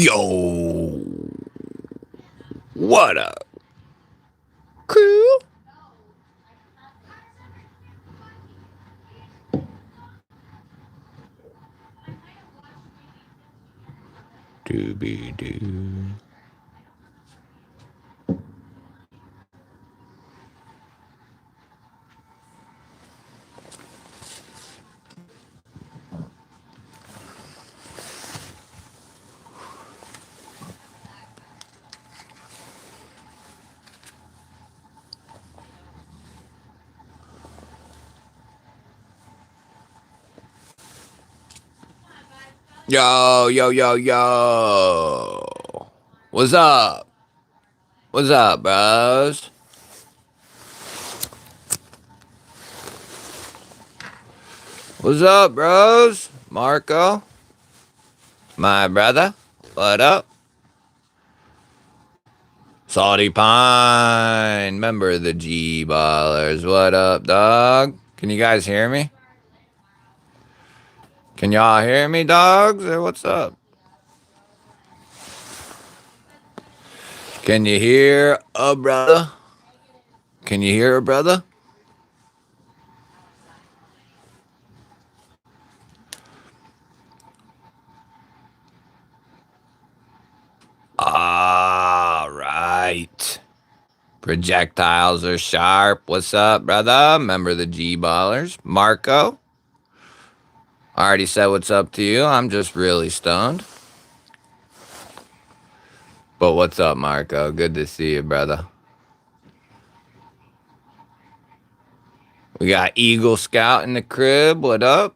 Yo, what up, crew? Doobie doo. Yo, yo, yo, yo. What's up? What's up, bros? What's up, bros? Marco, my brother. What up? Salty Pine, member of the G-Ballers. What up, dog? Can you guys hear me? Can y'all hear me, dogs? Or what's up? Can you hear a brother? Can you hear a brother? All right. Projectiles are sharp. What's up, brother? Member of the G-Ballers. Marco. I already said what's up to you. I'm just really stoned. But what's up, Marco? Good to see you, brother. We got Eagle Scout in the crib. What up?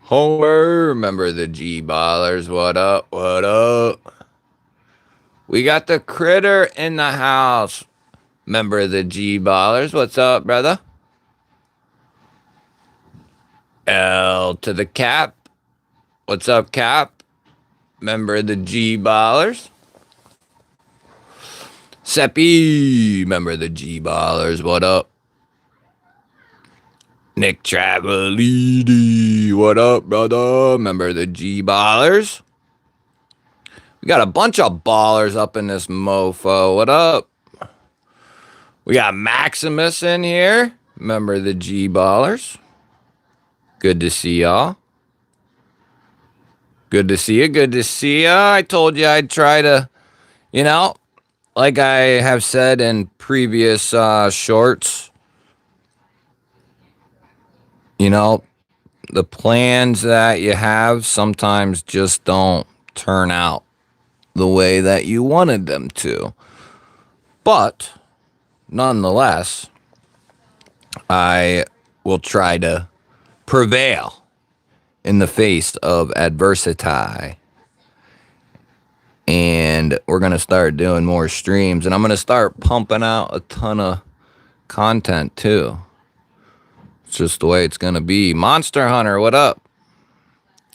Homer, member of the G-Ballers. What up? What up? We got the Critter in the house. Member of the G-Ballers. What's up, brother? L to the Cap. What's up, Cap? Member of the G-Ballers. Seppi, member of the G-Ballers. What up? Nick Travelidi. What up, brother? Member of the G-Ballers. We got a bunch of ballers up in this mofo. What up? We got Maximus in here. Member of the G-Ballers. Good to see y'all. Good to see you. Good to see ya. I told you I'd try to, like I have said in previous shorts, the plans that you have sometimes just don't turn out the way that you wanted them to. But nonetheless, I will try to prevail in the face of adversity. And we're going to start doing more streams. And I'm going to start pumping out a ton of content too. It's just the way it's going to be. Monster Hunter, what up?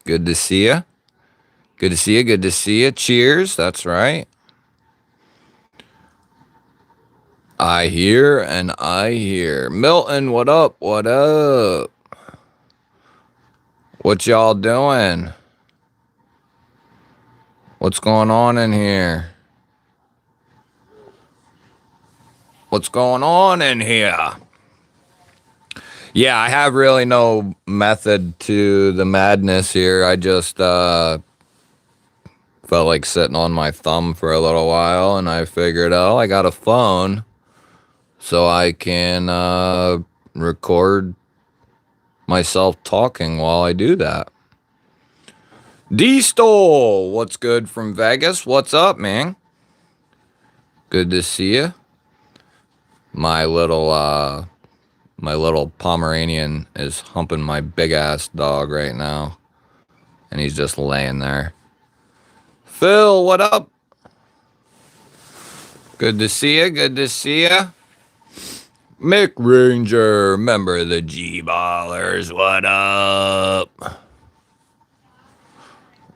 Good to see you. Good to see you. Good to see you. Cheers. That's right. I hear and I hear. Milton, what up? What up? What y'all doing? What's going on in here? What's going on in here? Yeah, I have really no method to the madness here. I just felt like sitting on my thumb for a little while, and I figured, oh, I got a phone, so I can record myself talking while I do that. D-Stole, what's good from Vegas? What's up, man? Good to see you. My little Pomeranian is humping my big-ass dog right now, and he's just laying there. Phil, what up? Good to see you. Good to see you. Mick Ranger, member of the G-Ballers. What up?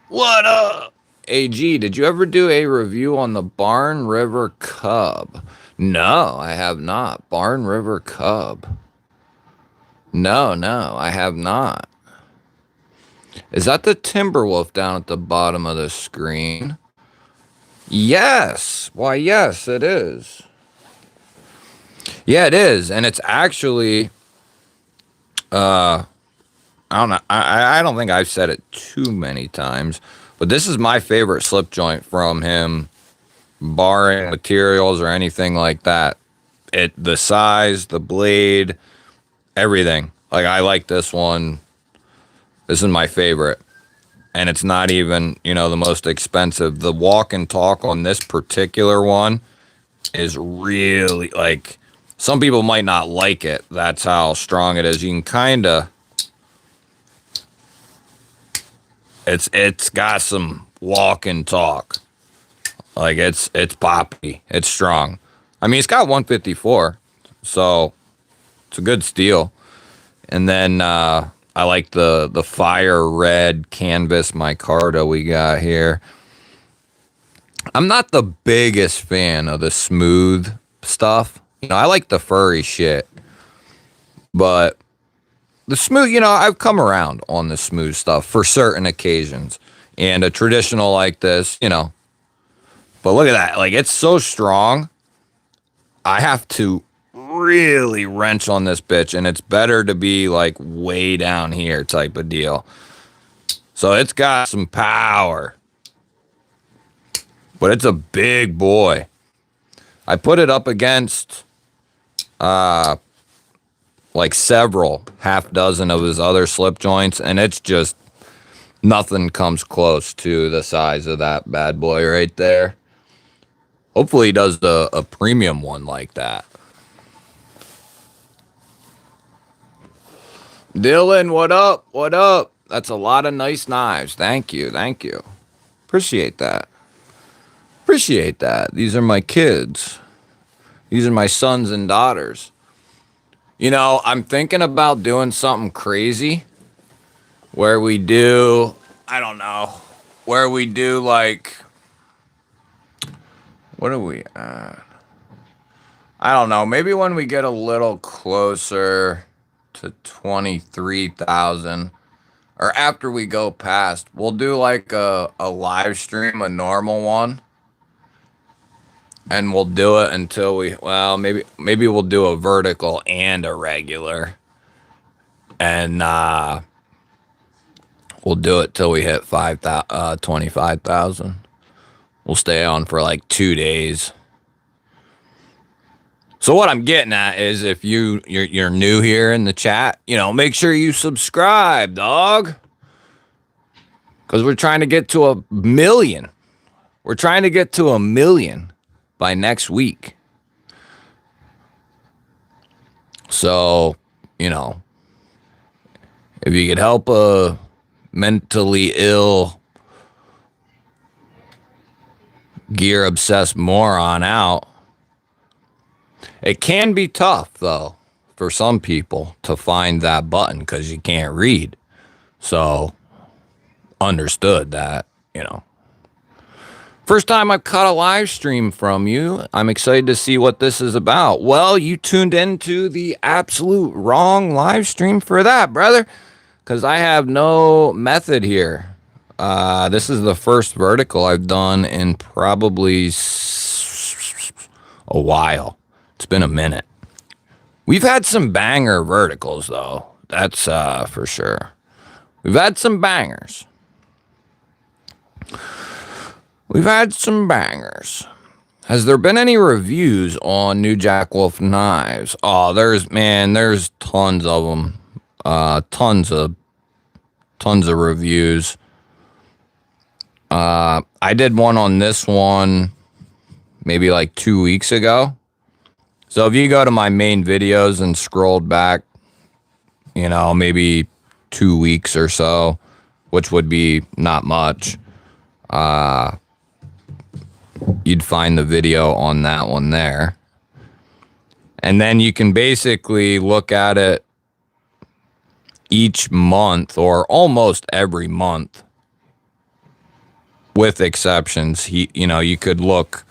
What up? AG, did you ever do a review on the Barn River Cub? No, I have not. Barn River Cub. No, I have not. Is that the Timberwolf down at the bottom of the screen? Yes. Why, yes, it is. Yeah, it is. And it's actually, I don't know. I don't think I've said it too many times, but this is my favorite slip joint from him, barring materials or anything like that. The size, the blade, everything. Like, I like this one. This is my favorite. And it's not even, the most expensive. The walk and talk on this particular one is really, like, some people might not like it. That's how strong it is. You can kind of, it's got some walk and talk. Like, it's poppy. It's strong. I mean, it's got 154, so it's a good steel. And then I like the fire red canvas micarta we got here. I'm not the biggest fan of the smooth stuff. I like the furry shit, but the smooth, I've come around on the smooth stuff for certain occasions. And a traditional like this, But look at that. Like, it's so strong. I have to really wrench on this bitch, and it's better to be like way down here type of deal. So it's got some power, but it's a big boy. I put it up against like several half dozen of his other slip joints, and it's just nothing comes close to the size of that bad boy right there. Hopefully he does a premium one like that. Dylan, what up? What up? That's a lot of nice knives. Thank you. Thank you. Appreciate that. Appreciate that. These are my kids. These are my sons and daughters. I'm thinking about doing something crazy where we do, I don't know, where we do like, what are we at? I don't know. Maybe when we get a little closer to 23,000, or after we go past, we'll do like a live stream, a normal one, and we'll do it until maybe we'll do a vertical and a regular, and we'll do it till we hit 25,000. We'll stay on for like 2 days. So what I'm getting at is, if you're new here in the chat, make sure you subscribe, dog. Because we're trying to get to 1 million. We're trying to get to 1 million by next week. So, if you could help a mentally ill, gear obsessed moron out. It can be tough, though, for some people to find that button because you can't read. So, understood that, First time I've caught a live stream from you. I'm excited to see what this is about. Well, you tuned into the absolute wrong live stream for that, brother, because I have no method here. This is the first vertical I've done in probably a while. It's been a minute. We've had some banger verticals, though. That's for sure. We've had some bangers. We've had some bangers. Has there been any reviews on new Jack Wolf knives? Oh, there's tons of them. Tons of reviews. I did one on this one maybe like 2 weeks ago. So if you go to my main videos and scrolled back, maybe 2 weeks or so, which would be not much, you'd find the video on that one there. And then you can basically look at it each month, or almost every month, with exceptions. You could look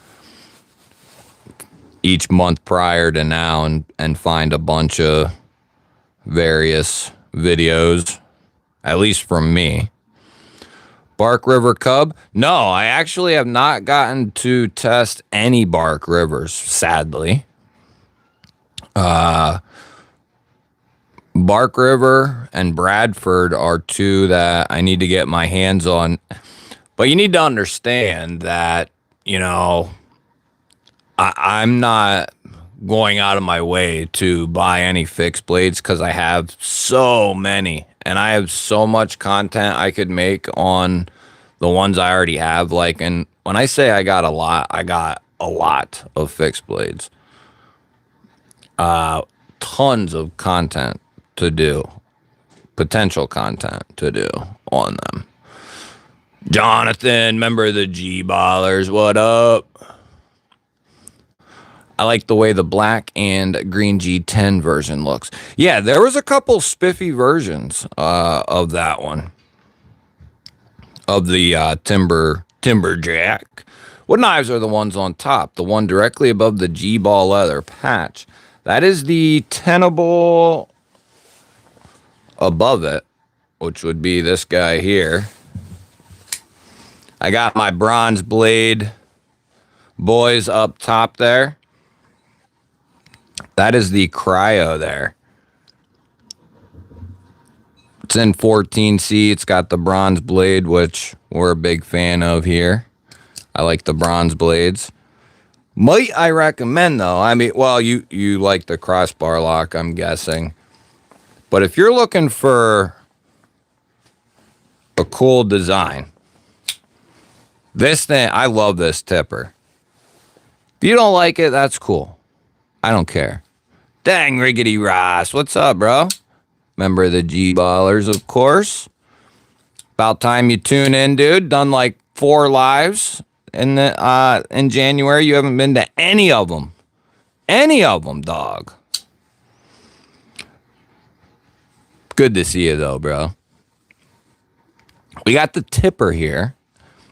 each month prior to now and find a bunch of various videos, at least from me. Bark River Cub? No, I actually have not gotten to test any Bark Rivers, sadly. Bark River and Bradford are two that I need to get my hands on. But you need to understand that, I'm not going out of my way to buy any fixed blades because I have so many and I have so much content I could make on the ones I already have. Like, and when I say I got a lot of fixed blades. Tons of content to do, potential content to do on them. Jonathan, member of the G-Ballers, what up? I like the way the black and green G10 version looks. Yeah, there was a couple spiffy versions of that one. Of the Timberjack. What knives are the ones on top? The one directly above the GBall leather patch. That is the tenable above it, which would be this guy here. I got my bronze blade boys up top there. That is the cryo there. It's in 14C. It's got the bronze blade, which we're a big fan of here. I like the bronze blades. Might I recommend, though? I mean, well, you like the crossbar lock, I'm guessing. But if you're looking for a cool design, this thing, I love this tipper. If you don't like it, that's cool. I don't care. Dang, Riggedy Ross. What's up, bro? Member of the G-Ballers, of course. About time you tune in, dude. Done like 4 lives in January. You haven't been to any of them. Any of them, dog. Good to see you, though, bro. We got the tipper here.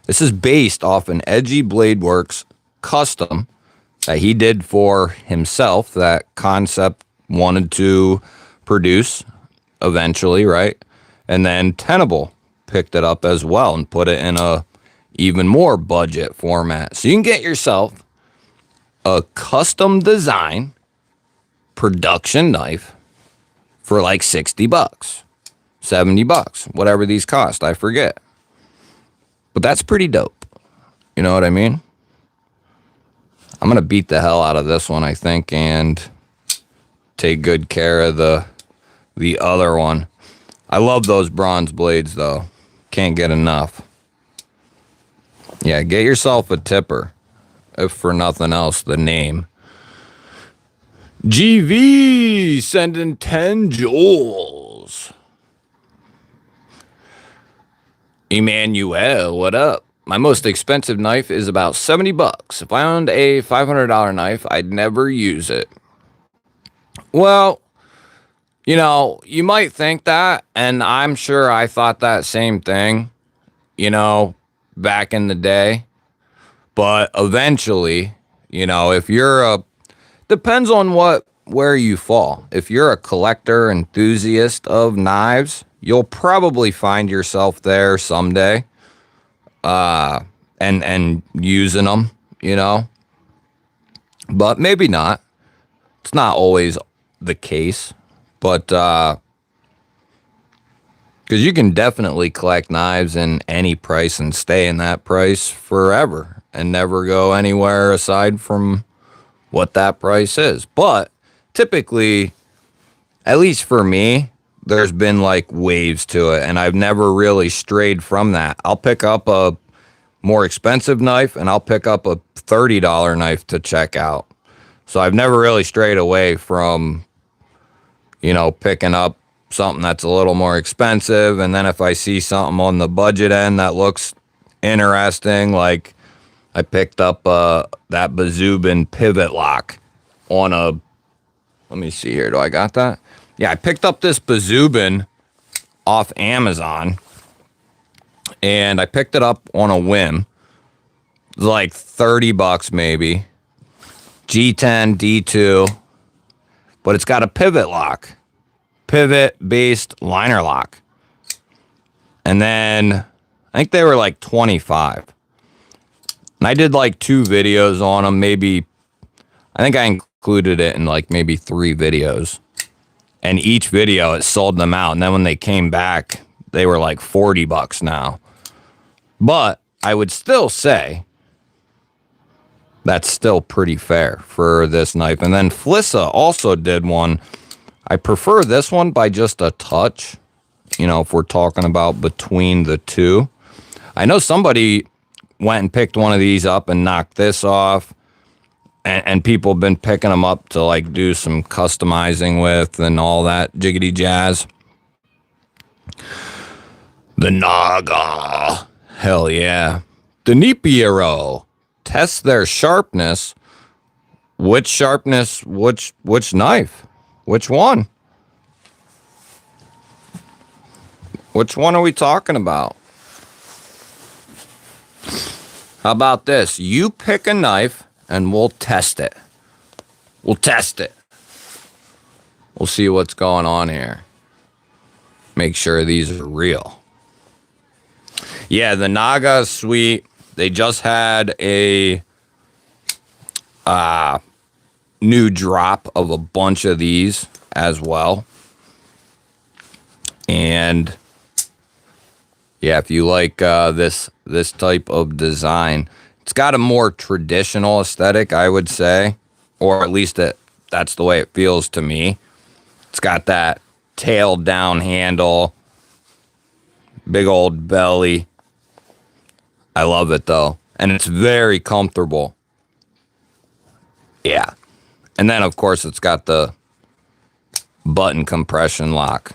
This is based off an Edgy Blade Works custom that he did for himself, that Concept wanted to produce eventually, right? And then Tenable picked it up as well and put it in a even more budget format. So you can get yourself a custom design production knife for like $60, $70, whatever these cost, I forget. But that's pretty dope. You know what I mean? I'm going to beat the hell out of this one, I think, and take good care of the other one. I love those bronze blades, though. Can't get enough. Yeah, get yourself a tipper. If for nothing else, the name. GV sending 10 joules. Emmanuel, what up? My most expensive knife is about $70. If I owned a $500 knife, I'd never use it. Well, you might think that, and I'm sure I thought that same thing, back in the day. But eventually, if you're depends on where you fall. If you're a collector, enthusiast of knives, you'll probably find yourself there someday. And using them, but maybe not. It's not always the case, but, cause you can definitely collect knives in any price and stay in that price forever and never go anywhere aside from what that price is. But typically, at least for me, there's been like waves to it, and I've never really strayed from that. I'll pick up a more expensive knife, and I'll pick up a $30 knife to check out. So I've never really strayed away from, picking up something that's a little more expensive. And then if I see something on the budget end that looks interesting, like I picked up that Bazubin pivot lock on let me see here. Do I got that? Yeah, I picked up this Bazubin off Amazon, and I picked it up on a whim. It was like $30 maybe. G10, D2, but it's got a pivot lock, pivot-based liner lock. And then I think they were like 25. And I did like 2 videos on them, maybe. I think I included it in like maybe 3 videos. And each video, it sold them out. And then when they came back, they were like $40 now. But I would still say that's still pretty fair for this knife. And then Flissa also did one. I prefer this one by just a touch, you know, if we're talking about between the two. I know somebody went and picked one of these up and knocked this off. And people have been picking them up to like do some customizing with and all that jiggity jazz. The Naga. Hell yeah. The Nipiero. Test their sharpness. Which sharpness? Which knife? Which one? Which one are we talking about? How about this? You pick a knife and we'll test it. We'll test it. We'll see what's going on here. Make sure these are real. Yeah, the Naga is sweet. They just had a new drop of a bunch of these as well. And yeah, if you like this type of design, it's got a more traditional aesthetic, I would say, or at least that's the way it feels to me. It's got that tailed down handle, big old belly. I love it though, and it's very comfortable. Yeah. And then of course it's got the button compression lock.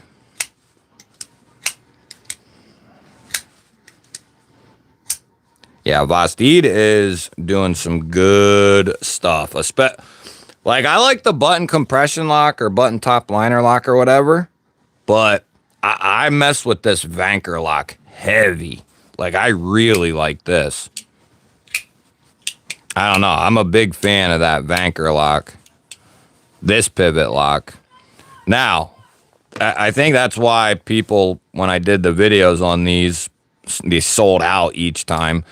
Yeah, Vastid is doing some good stuff. Like, I like the button compression lock or button top liner lock or whatever, but I mess with this Vanker lock heavy. Like, I really like this. I don't know. I'm a big fan of that Vanker lock. This pivot lock. Now, I think that's why people, when I did the videos on these, they sold out each time.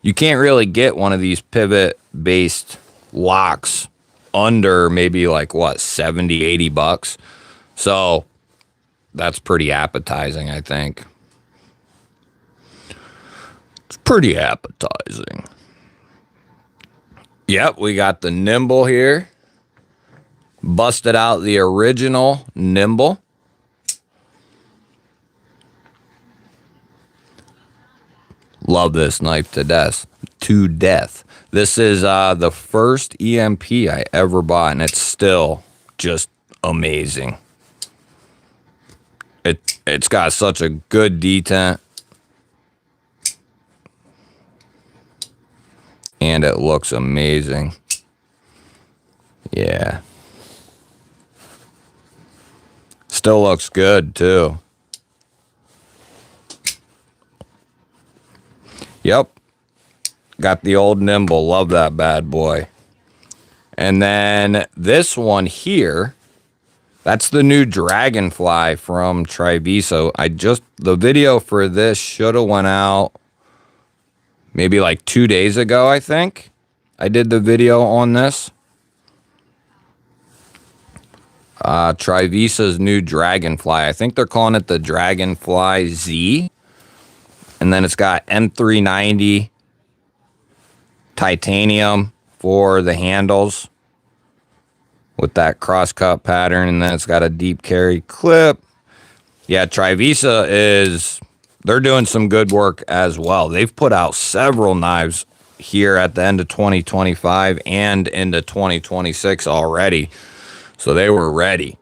You can't really get one of these pivot-based locks under maybe like, what, $70, $80? So that's pretty appetizing, I think. It's pretty appetizing. Yep, we got the Nimble here. Busted out the original Nimble. Love this knife to death. This is the first EMP I ever bought, and it's still just amazing. It's got such a good detent. And it looks amazing. Yeah. Still looks good, too. Yep. Got the old Nimble. Love that bad boy. And then this one here, that's the new Dragonfly from Treviso. The video for this should have went out maybe like 2 days ago, I think. I did the video on this. Treviso's new Dragonfly. I think they're calling it the Dragonfly Z. And then it's got M390 titanium for the handles with that cross-cut pattern. And then it's got a deep carry clip. Yeah, Treviso they're doing some good work as well. They've put out several knives here at the end of 2025 and into 2026 already. So they were ready.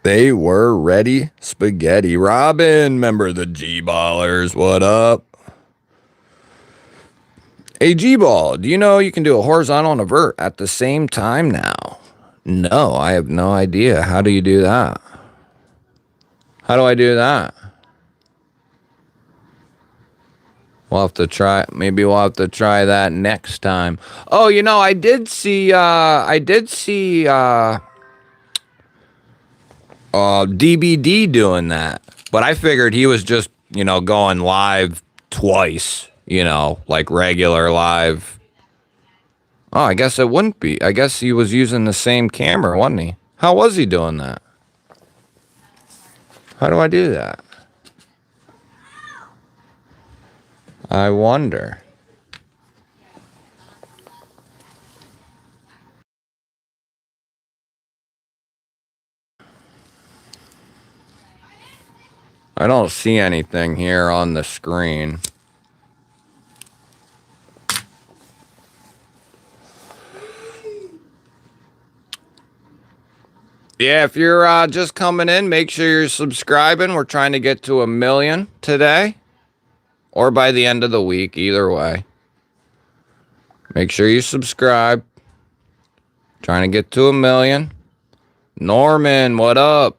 They were ready spaghetti. Robin, member of the G-Ballers, what up? Hey, G-Ball, do you know you can do a horizontal and a vert at the same time now? No, I have no idea. How do you do that? How do I do that? We'll have to try. Maybe we'll have to try that next time. Oh, you know, I did see DBD doing that, but I figured he was just you know, going live twice, you know, like regular live. Oh, I guess it wouldn't be. I guess he was using the same camera, wasn't he? How was he doing that? How do I do that? I wonder. I don't see anything here on the screen. Yeah, if you're just coming in, make sure you're subscribing. We're trying to get to 1 million today or by the end of the week, either way. Make sure you subscribe. Trying to get to 1 million. Norman, what up?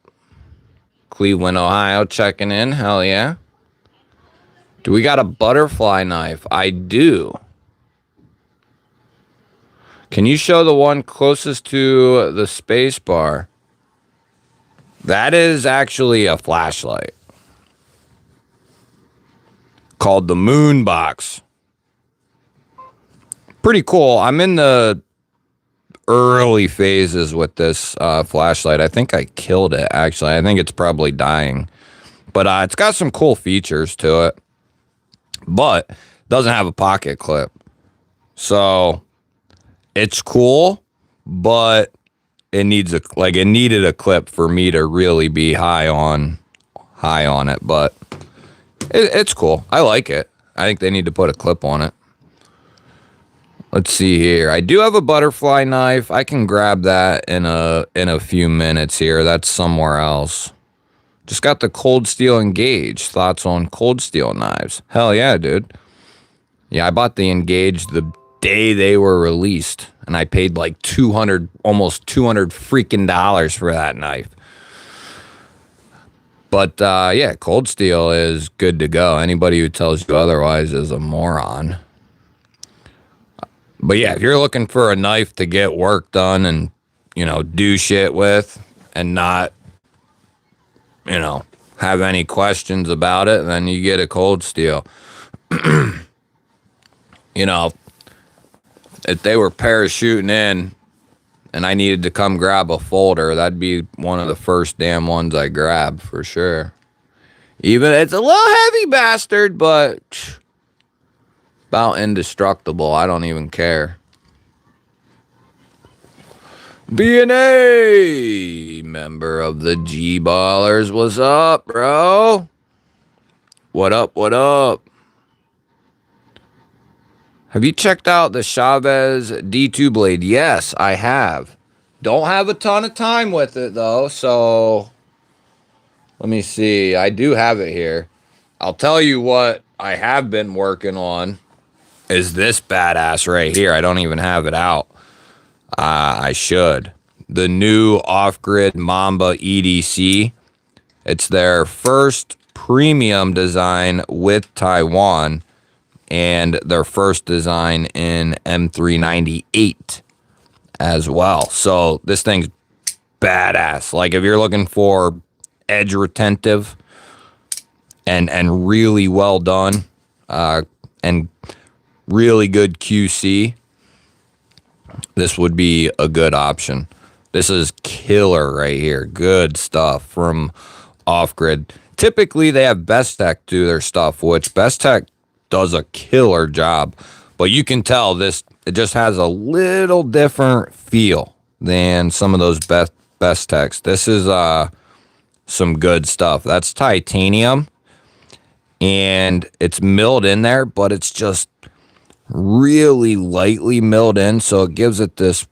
Cleveland, Ohio, checking in. Hell yeah. Do we got a butterfly knife? I do. Can you show the one closest to the space bar? That is actually a flashlight called the Moon Box. Pretty cool. I'm in the early phases with this flashlight. I think I killed it, actually. I think it's probably dying. But it's got some cool features to it. But it doesn't have a pocket clip. So it's cool, but it needs it needed a clip for me to really be high on it. But it's cool. I like it. I think they need to put a clip on it. Let's see here. I do have a butterfly knife. I can grab that in a few minutes here. That's somewhere else. Just got the Cold Steel Engage. Thoughts on Cold Steel knives? Hell yeah, dude. Yeah, I bought the Engage the day they were released, and I paid like almost $200 freaking dollars for that knife. But yeah, Cold Steel is good to go. Anybody who tells you otherwise is a moron. But yeah, if you're looking for a knife to get work done and, you know, do shit with and not, you know, have any questions about it, then you get a Cold Steel. You know, if they were parachuting in and I needed to come grab a folder, that'd be one of the first damn ones I grab for sure. Even it's a little heavy bastard, but about indestructible. I don't even care. BNA, member of the G-Ballers. What's up, bro? What up, what up? Have you checked out the Chavez D2 blade? Yes, I have. Don't have a ton of time with it, though, so let me see. I do have it here. I'll tell you what I have been working on is this badass right here. I don't even have it out. I should. The new off-grid Mamba EDC. It's their first premium design with Taiwan and their first design in M398 as well. So this thing's badass. Like if you're looking for edge retentive and really well done and really good QC, this would be a good option. This is killer right here. Good stuff from Off-Grid. Typically, they have Best Tech do their stuff, which Best Tech does a killer job. But you can tell it just has a little different feel than some of those Best Techs. This is some good stuff. That's titanium, and it's milled in there, but it's just really lightly milled in, so it gives it this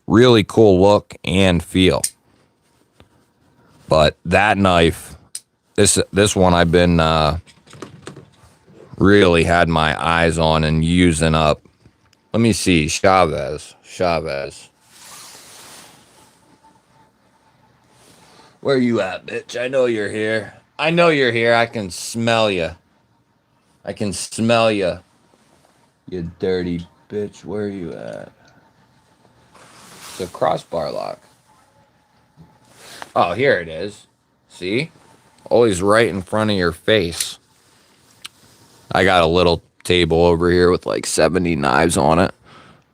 really cool look and feel. But that knife, this one I've been really had my eyes on and using up. Let me see. Chavez. Where you at, bitch? I know you're here. I know you're here. I can smell you. I can smell you. You dirty bitch. Where you at? It's a crossbar lock. Oh, here it is. See? always right in front of your face. I got a little table over here with like 70 knives on it.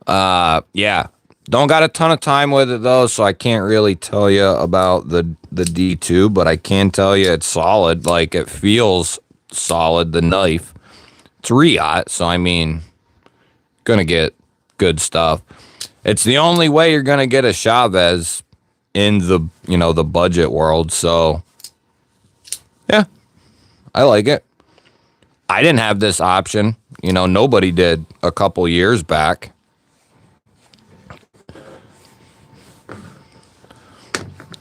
Yeah. Don't got a ton of time with it though, so I can't really tell you about the D2, but I can tell you it's solid. Like, it feels solid, the knife. It's Riot, so I mean, gonna get good stuff. It's the only way you're gonna get a Chavez in the, the budget world, so yeah, I like it. I didn't have this option. Nobody did a couple years back.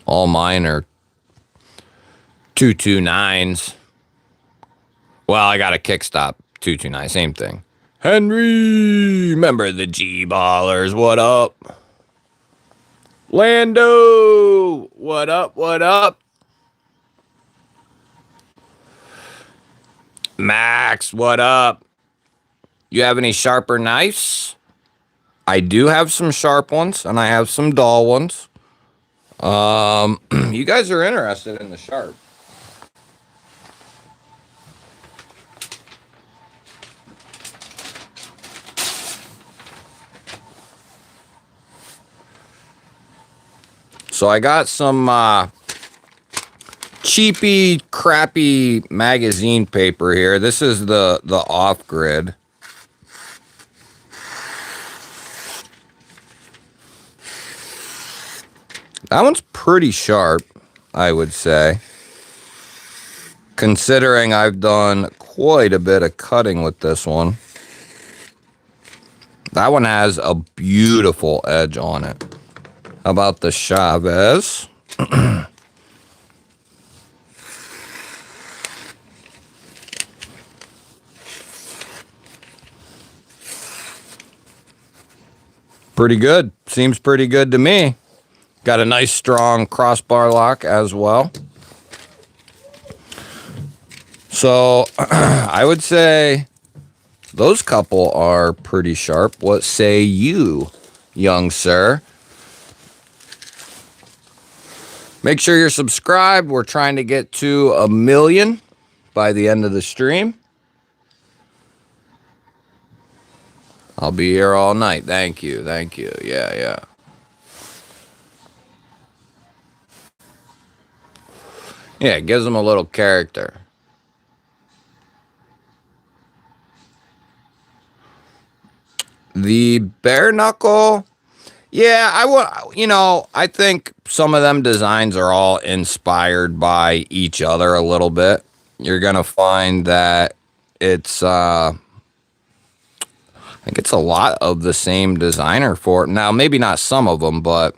All mine are 229s. Well, I got a kickstop 229, same thing. Henry, remember the G-ballers, what up? Lando, what up, what up? Max, what up? You have any sharper knives? I do have some sharp ones, and I have some dull ones. You guys are interested in the sharp. So I got some cheapy, crappy magazine paper here. This is the off-grid. That one's pretty sharp, I would say. Considering I've done quite a bit of cutting with this one. That one has a beautiful edge on it. How about the Chavez? Pretty good. Seems pretty good to me. Got a nice strong crossbar lock as well. So I would say those couple are pretty sharp. What say you, young sir? Make sure you're subscribed. We're trying to get to 1 million by the end of the stream. I'll be here all night. Thank you. Thank you. Yeah. Yeah, it gives them a little character. The bare knuckle, yeah, I think some of them designs are all inspired by each other a little bit. You're gonna find that it's I think it's a lot of the same designer for it. Now, maybe not some of them, but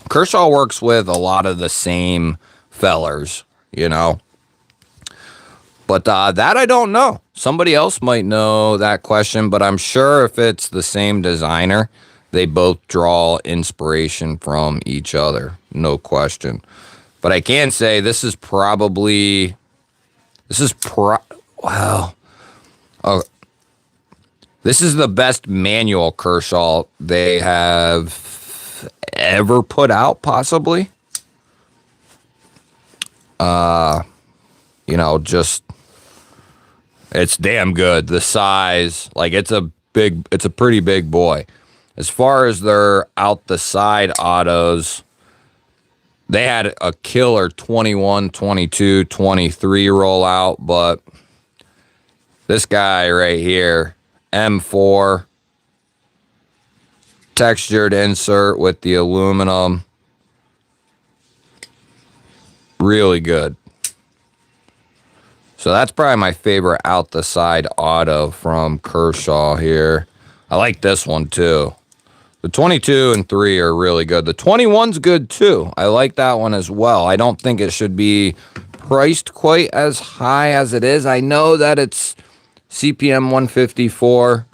Kershaw works with a lot of the same fellers, But that I don't know. Somebody else might know that question, but I'm sure if it's the same designer, they both draw inspiration from each other. No question. But I can say this is the best manual Kershaw they have ever put out, possibly. It's damn good. The size, like it's a pretty big boy. As far as their out the side autos, they had a killer 21, 22, 23 rollout, but this guy right here, M4, textured insert with the aluminum, really good. So that's probably my favorite out the side auto from Kershaw here. I like this one too. The 22 and 3 are really good. The 21's good too. I like that one as well. I don't think it should be priced quite as high as it is. I know that it's CPM 154.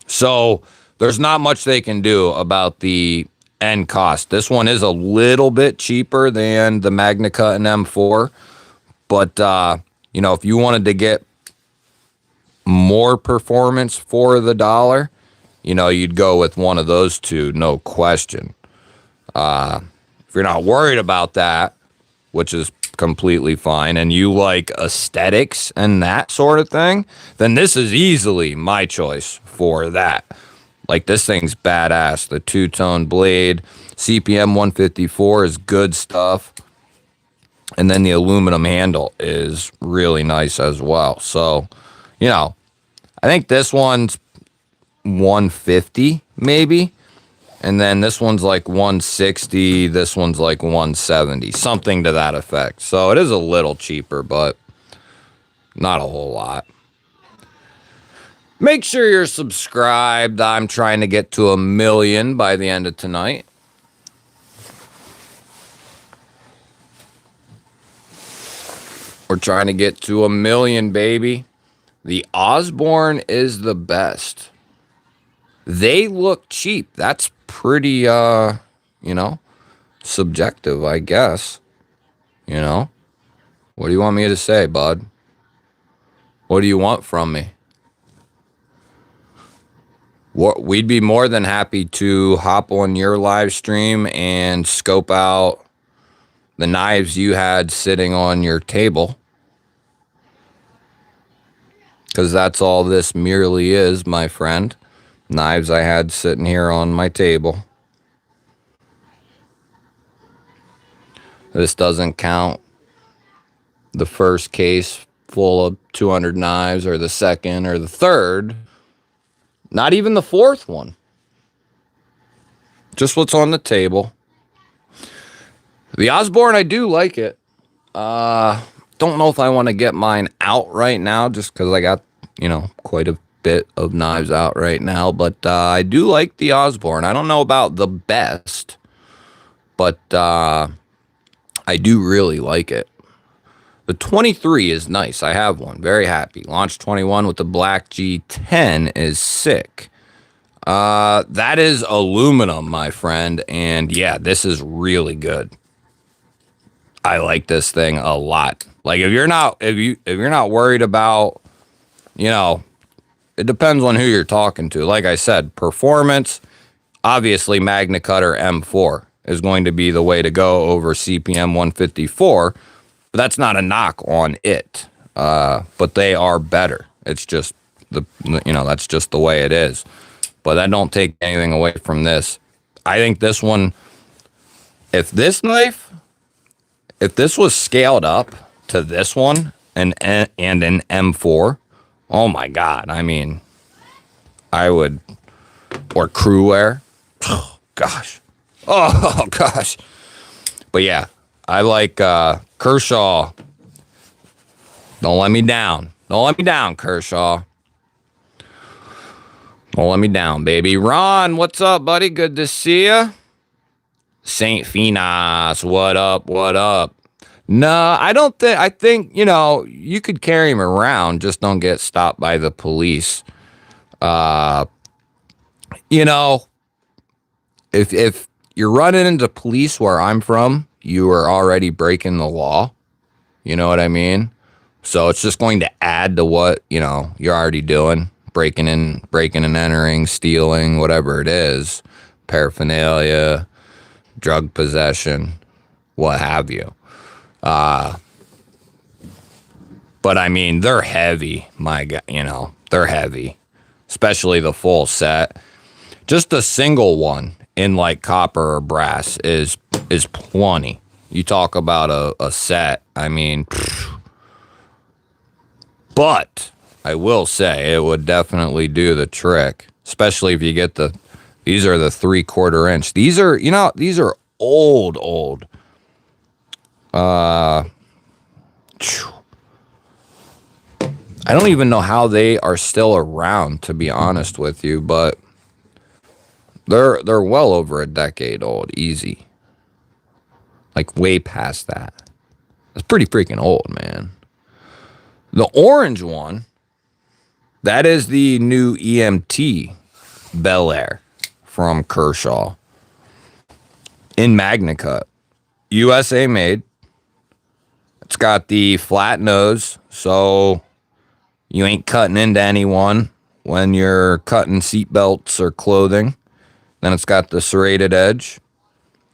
So there's not much they can do about the end cost. This one is a little bit cheaper than the Magna Cut and M4. But, if you wanted to get more performance for the dollar, you'd go with one of those two, no question. If you're not worried about that, which is completely fine, and you like aesthetics and that sort of thing, then this is easily my choice for that. Like, this thing's badass. The two-tone blade, CPM 154 is good stuff. And then the aluminum handle is really nice as well. So, you know, I think this one's 150 maybe. And then this one's like 160. This one's like 170, something to that effect. So it is a little cheaper, but not a whole lot. Make sure you're subscribed. I'm trying to get to 1 million by the end of tonight. We're trying to get to 1 million, baby. The Osborne is the best. They look cheap. That's pretty, you know, subjective, I guess. You know? What do you want me to say, bud? What do you want from me? We'd be more than happy to hop on your live stream and scope out the knives you had sitting on your table, because that's all this merely is, my friend. Knives I had sitting here on my table. This doesn't count the first case full of 200 knives, or the second, or the third. Not even the fourth one. Just what's on the table. The Osborne, I do like it. Don't know if I want to get mine out right now, just because I got, you know, quite a bit of knives out right now. But I do like the Osborne. I don't know about the best, but I do really like it. The 23 is nice. I have one. Very happy. Launch 21 with the black G10 is sick. That is aluminum, my friend. And yeah, this is really good. I like this thing a lot. Like, if you're not worried about, you know, it depends on who you're talking to. Like I said, performance, obviously Magna Cutter M4 is going to be the way to go over CPM 154. But that's not a knock on it. But they are better. It's just that's just the way it is. But I don't take anything away from this. I think this one, if this was scaled up to this one and an M4, oh my God. I mean, I would, or crew wear. Oh, gosh. Oh, gosh. But yeah, I like Kershaw. Don't let me down. Don't let me down, Kershaw. Don't let me down, baby. Ron, what's up, buddy? Good to see ya. St. Finas, what up, what up? No, I don't think, I think, you know, you could carry him around, just don't get stopped by the police. You know, if you're running into police where I'm from, you are already breaking the law. You know what I mean? So it's just going to add to what, you know, you're already doing. Breaking and entering, stealing, whatever it is. Paraphernalia, drug possession, what have you. But I mean, they're heavy, my God, you know, they're heavy. Especially the full set. Just a single one in like copper or brass is plenty. You talk about a set, I mean, but I will say it would definitely do the trick, especially if you get these are the 3/4 inch. These are, you know, these are old. I don't even know how they are still around, to be honest with you, but they're well over a decade old, easy. Like way past that. It's pretty freaking old, man. The orange one, that is the new EMT Bel Air from Kershaw in Magna Cut. USA made. It's got the flat nose, so you ain't cutting into anyone when you're cutting seat belts or clothing. Then it's got the serrated edge.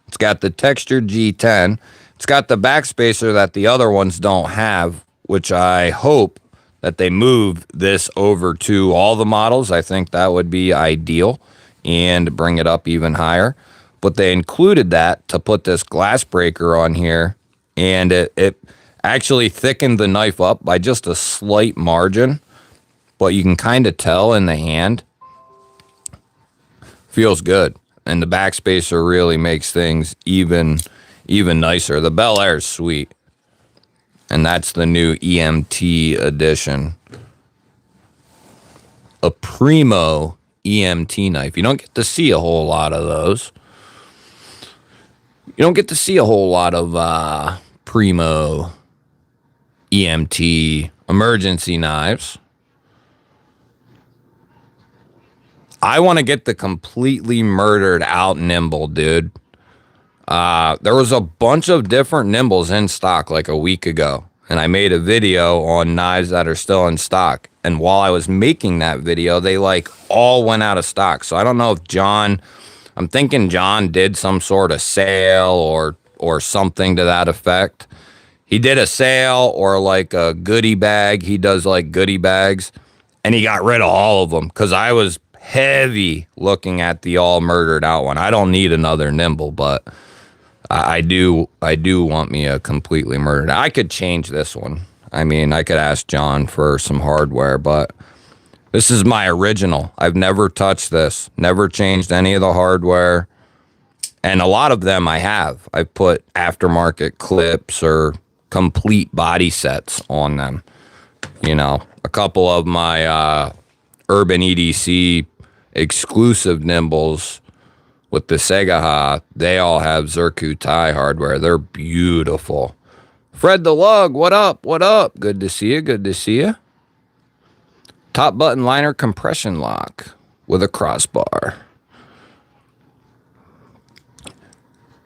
It's got the textured G10. It's got the backspacer that the other ones don't have, which I hope that they move this over to all the models. I think that would be ideal and bring it up even higher. But they included that to put this glass breaker on here, and it actually thickened the knife up by just a slight margin, but you can kind of tell in the hand. Feels good, and the backspacer really makes things even nicer. The Bel Air is sweet, and that's the new EMT edition. A primo EMT knife. You don't get to see a whole lot of those. You don't get to see a whole lot of primo EMT emergency knives. I want to get the completely murdered out nimble, dude. There was a bunch of different nimbles in stock like a week ago, and I made a video on knives that are still in stock. And while I was making that video, they like all went out of stock. So I don't know if I'm thinking John did some sort of sale or something to that effect. He did a sale or like a goodie bag. He does like goodie bags, and he got rid of all of them because I was heavy looking at the all murdered out one. I don't need another nimble, but I do want me a completely murdered. I could change this one. I mean, I could ask John for some hardware, but this is my original. I've never touched this, never changed any of the hardware. And a lot of them I have. I've put aftermarket clips or complete body sets on them. You know, a couple of my Urban EDC exclusive nimbles with the Segaha, they all have Zirku tie hardware. They're beautiful. Fred the Lug, what up? What up? Good to see you. Good to see you. Top button liner compression lock with a crossbar.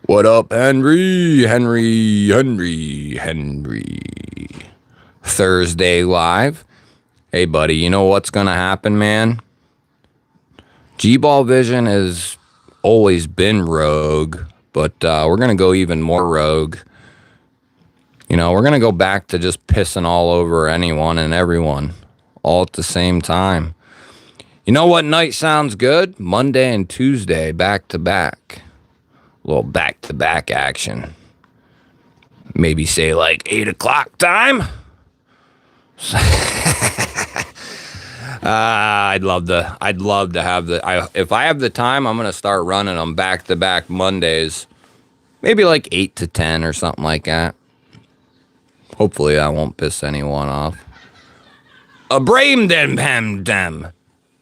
What up, Henry? Thursday live. Hey, buddy, you know what's going to happen, man? GBall Vision has always been rogue, but we're going to go even more rogue. You know, we're going to go back to just pissing all over anyone and everyone all at the same time. You know what night sounds good? Monday and Tuesday, back to back. A little back to back action. Maybe say like 8 o'clock time. I'd love to have if I have the time, I'm going to start running them back to back Mondays. Maybe like 8 to 10 or something like that. Hopefully I won't piss anyone off. Them.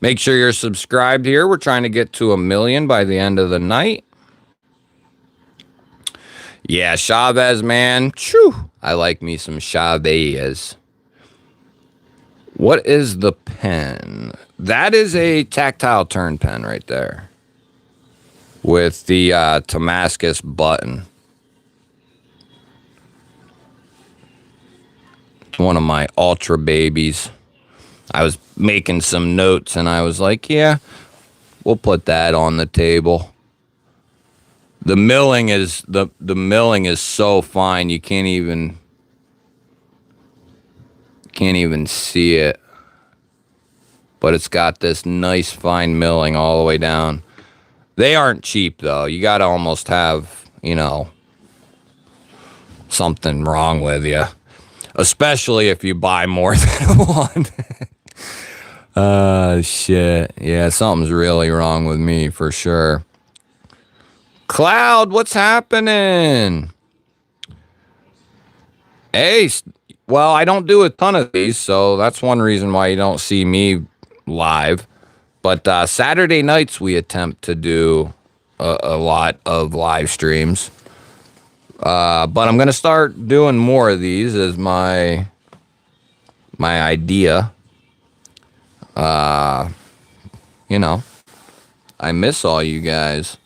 Make sure you're subscribed here. We're trying to get to 1 million by the end of the night. Yeah, Chavez, man. Chew. I like me some Chavez. What is the pen? That is a tactile turn pen right there. With the Damascus button. It's one of my ultra babies. I was making some notes and I was like, yeah, we'll put that on the table. The milling is the milling is so fine you can't even see it. But it's got this nice fine milling all the way down. They aren't cheap though. You got to almost have, you know, something wrong with you. Especially if you buy more than one. Shit. Yeah, something's really wrong with me for sure. Cloud, what's happening? Hey, well, I don't do a ton of these, so that's one reason why you don't see me live. But Saturday nights we attempt to do a lot of live streams. But I'm going to start doing more of these as my idea. You know, I miss all you guys.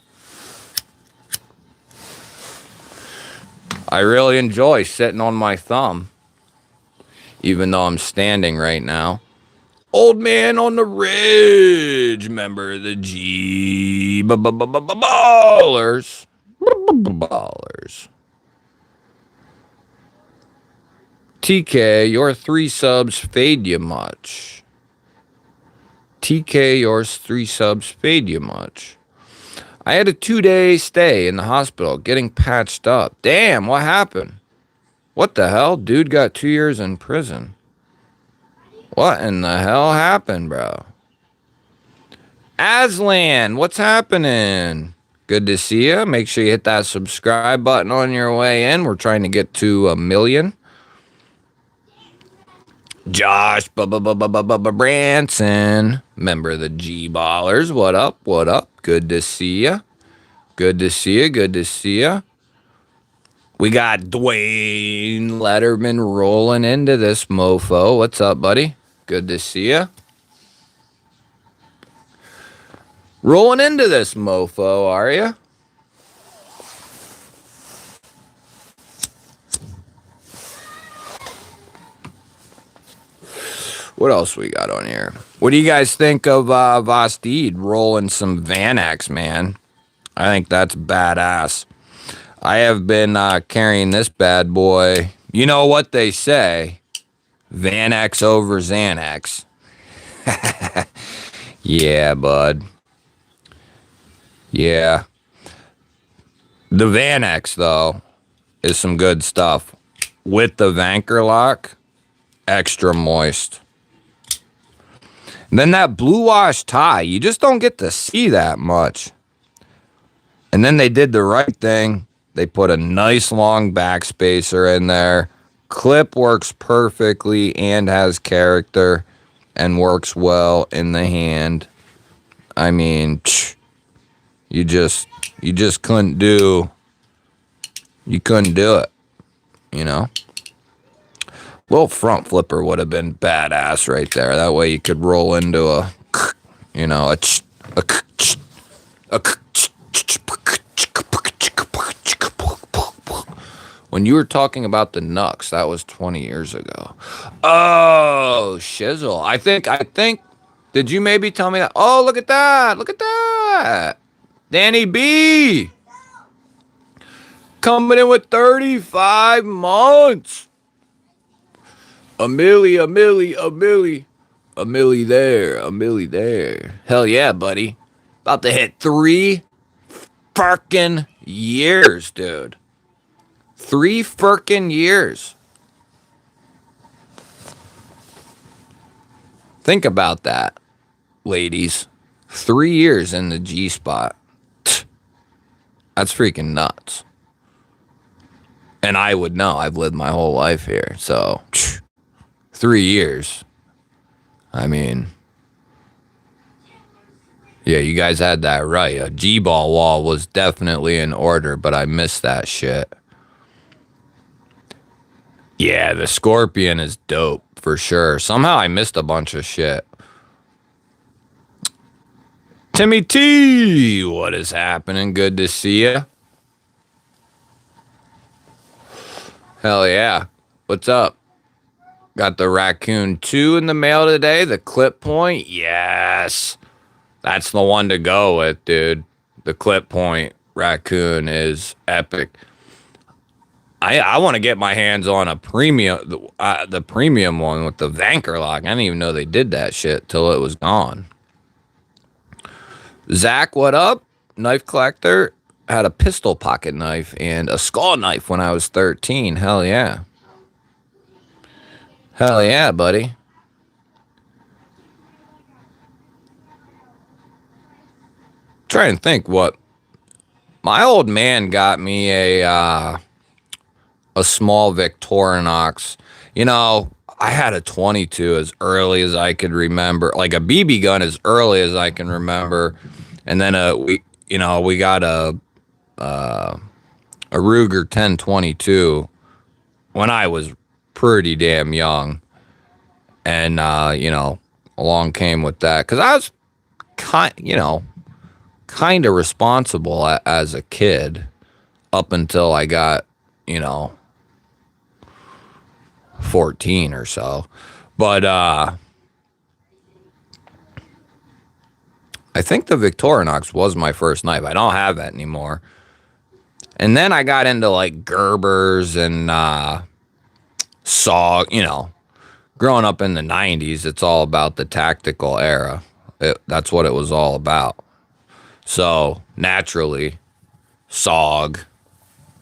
I really enjoy sitting on my thumb, even though I'm standing right now. Old man on the ridge, member of the GBALLTPK. TK, your 3 subs fade you much. TK, your 3 subs fade you much. I had a 2-day stay in the hospital getting patched up. Damn, what happened? What the hell? Dude got 2 years in prison. What in the hell happened, bro? Aslan, what's happening? Good to see you. Make sure you hit that subscribe button on your way in. We're trying to get to 1 million. Josh Branson, member of the G-Ballers. What up? What up? Good to see you. Good to see you. Good to see you. We got Dwayne Letterman rolling into this mofo. What's up, buddy? Good to see you. Rolling into this mofo, are you? What else we got on here? What do you guys think of Vastid rolling some Vanax, man? I think that's badass. I have been carrying this bad boy. You know what they say? Vanax over Xanax. Yeah, bud. Yeah. The Vanax, though, is some good stuff. With the Vanker lock, extra moist. And then that blue wash tie, you just don't get to see that much. And then they did the right thing. They put a nice long backspacer in there. Clip works perfectly and has character and works well in the hand. I mean, you just couldn't do it, you know? Little front flipper would have been badass right there. That way you could roll into a, you know, when you were talking about the Nux, that was 20 years ago. Oh, shizzle. I think, did you maybe tell me that? Oh, look at that. Look at that. Danny B. Coming in with 35 months. A milli there. Hell yeah, buddy. About to hit 3 fucking years, dude. 3 fucking years. Think about that, ladies. 3 years in the G spot. That's freaking nuts. And I would know. I've lived my whole life here, so 3 years. I mean, yeah, you guys had that right. A G-ball wall was definitely in order, but I missed that shit. Yeah, the Scorpion is dope, for sure. Somehow I missed a bunch of shit. Timmy T, what is happening? Good to see you. Hell yeah. What's up? Got the Raccoon 2 in the mail today. The clip point. Yes. That's the one to go with, dude. The clip point Raccoon is epic. I want to get my hands on a premium, the premium one with the Vanker lock. I didn't even know they did that shit till it was gone. Zach, what up? Knife collector. Had a pistol pocket knife and a skull knife when I was 13. Hell yeah. Hell yeah, buddy. Trying to think what my old man got me a small Victorinox. You know, I had a 22 as early as I could remember, like a BB gun as early as I can remember, and then we got a Ruger 1022 when I was pretty damn young, and along came with that because I was kind of responsible as a kid up until I got 14 or so. But I think the Victorinox was my first knife. I don't have that anymore. And then I got into like Gerbers and saw, growing up in the 90s, it's all about the tactical era. That's what it was all about. So naturally, SOG,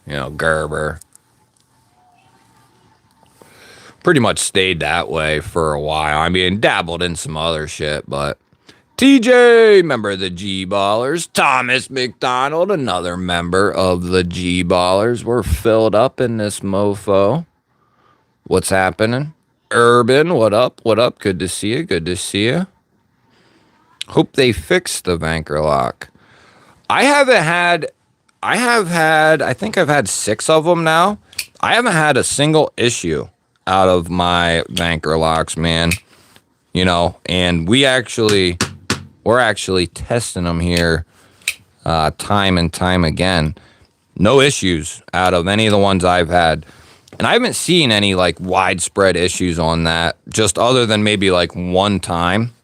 Gerber, pretty much stayed that way for a while. I mean, dabbled in some other shit, but TJ, member of the G-Ballers. Thomas McDonald, another member of the G-Ballers. We're filled up in this mofo. What's happening? Urban, what up? What up? Good to see you. Good to see you. Hope they fixed the Vanker lock. I have had 6 of them now. I haven't had a single issue out of my Vanker locks, man. And we're actually testing them here time and time again. No issues out of any of the ones I've had. And I haven't seen any like widespread issues on that, just other than maybe like one time.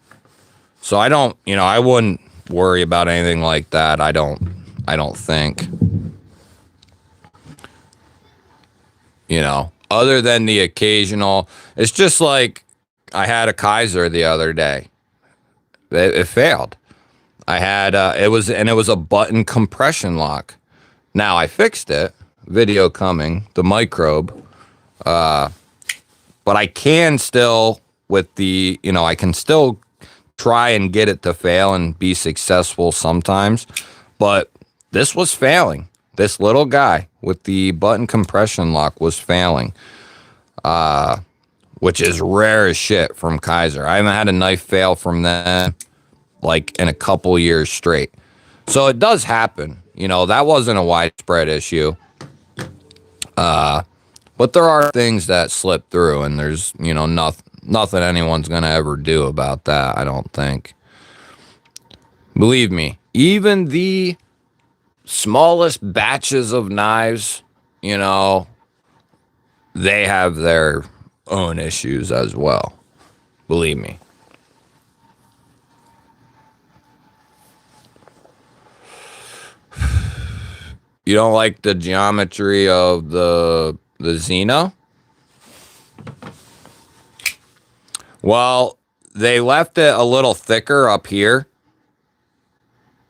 So I don't, I wouldn't worry about anything like that. I don't think. Other than the occasional, it's just like I had a Kaiser the other day. It failed. I had it was a button compression lock. Now I fixed it. Video coming. The microbe. But I can still I can still try and get it to fail and be successful sometimes. But this was failing. This little guy with the button compression lock was failing. Which is rare as shit from Kaiser. I haven't had a knife fail from them like in a couple years straight. So it does happen. That wasn't a widespread issue. But there are things that slip through, and there's, nothing anyone's going to ever do about that, I don't think. Believe me, even the smallest batches of knives, they have their own issues as well. Believe me. You don't like the geometry of the Xeno? Well, they left it a little thicker up here.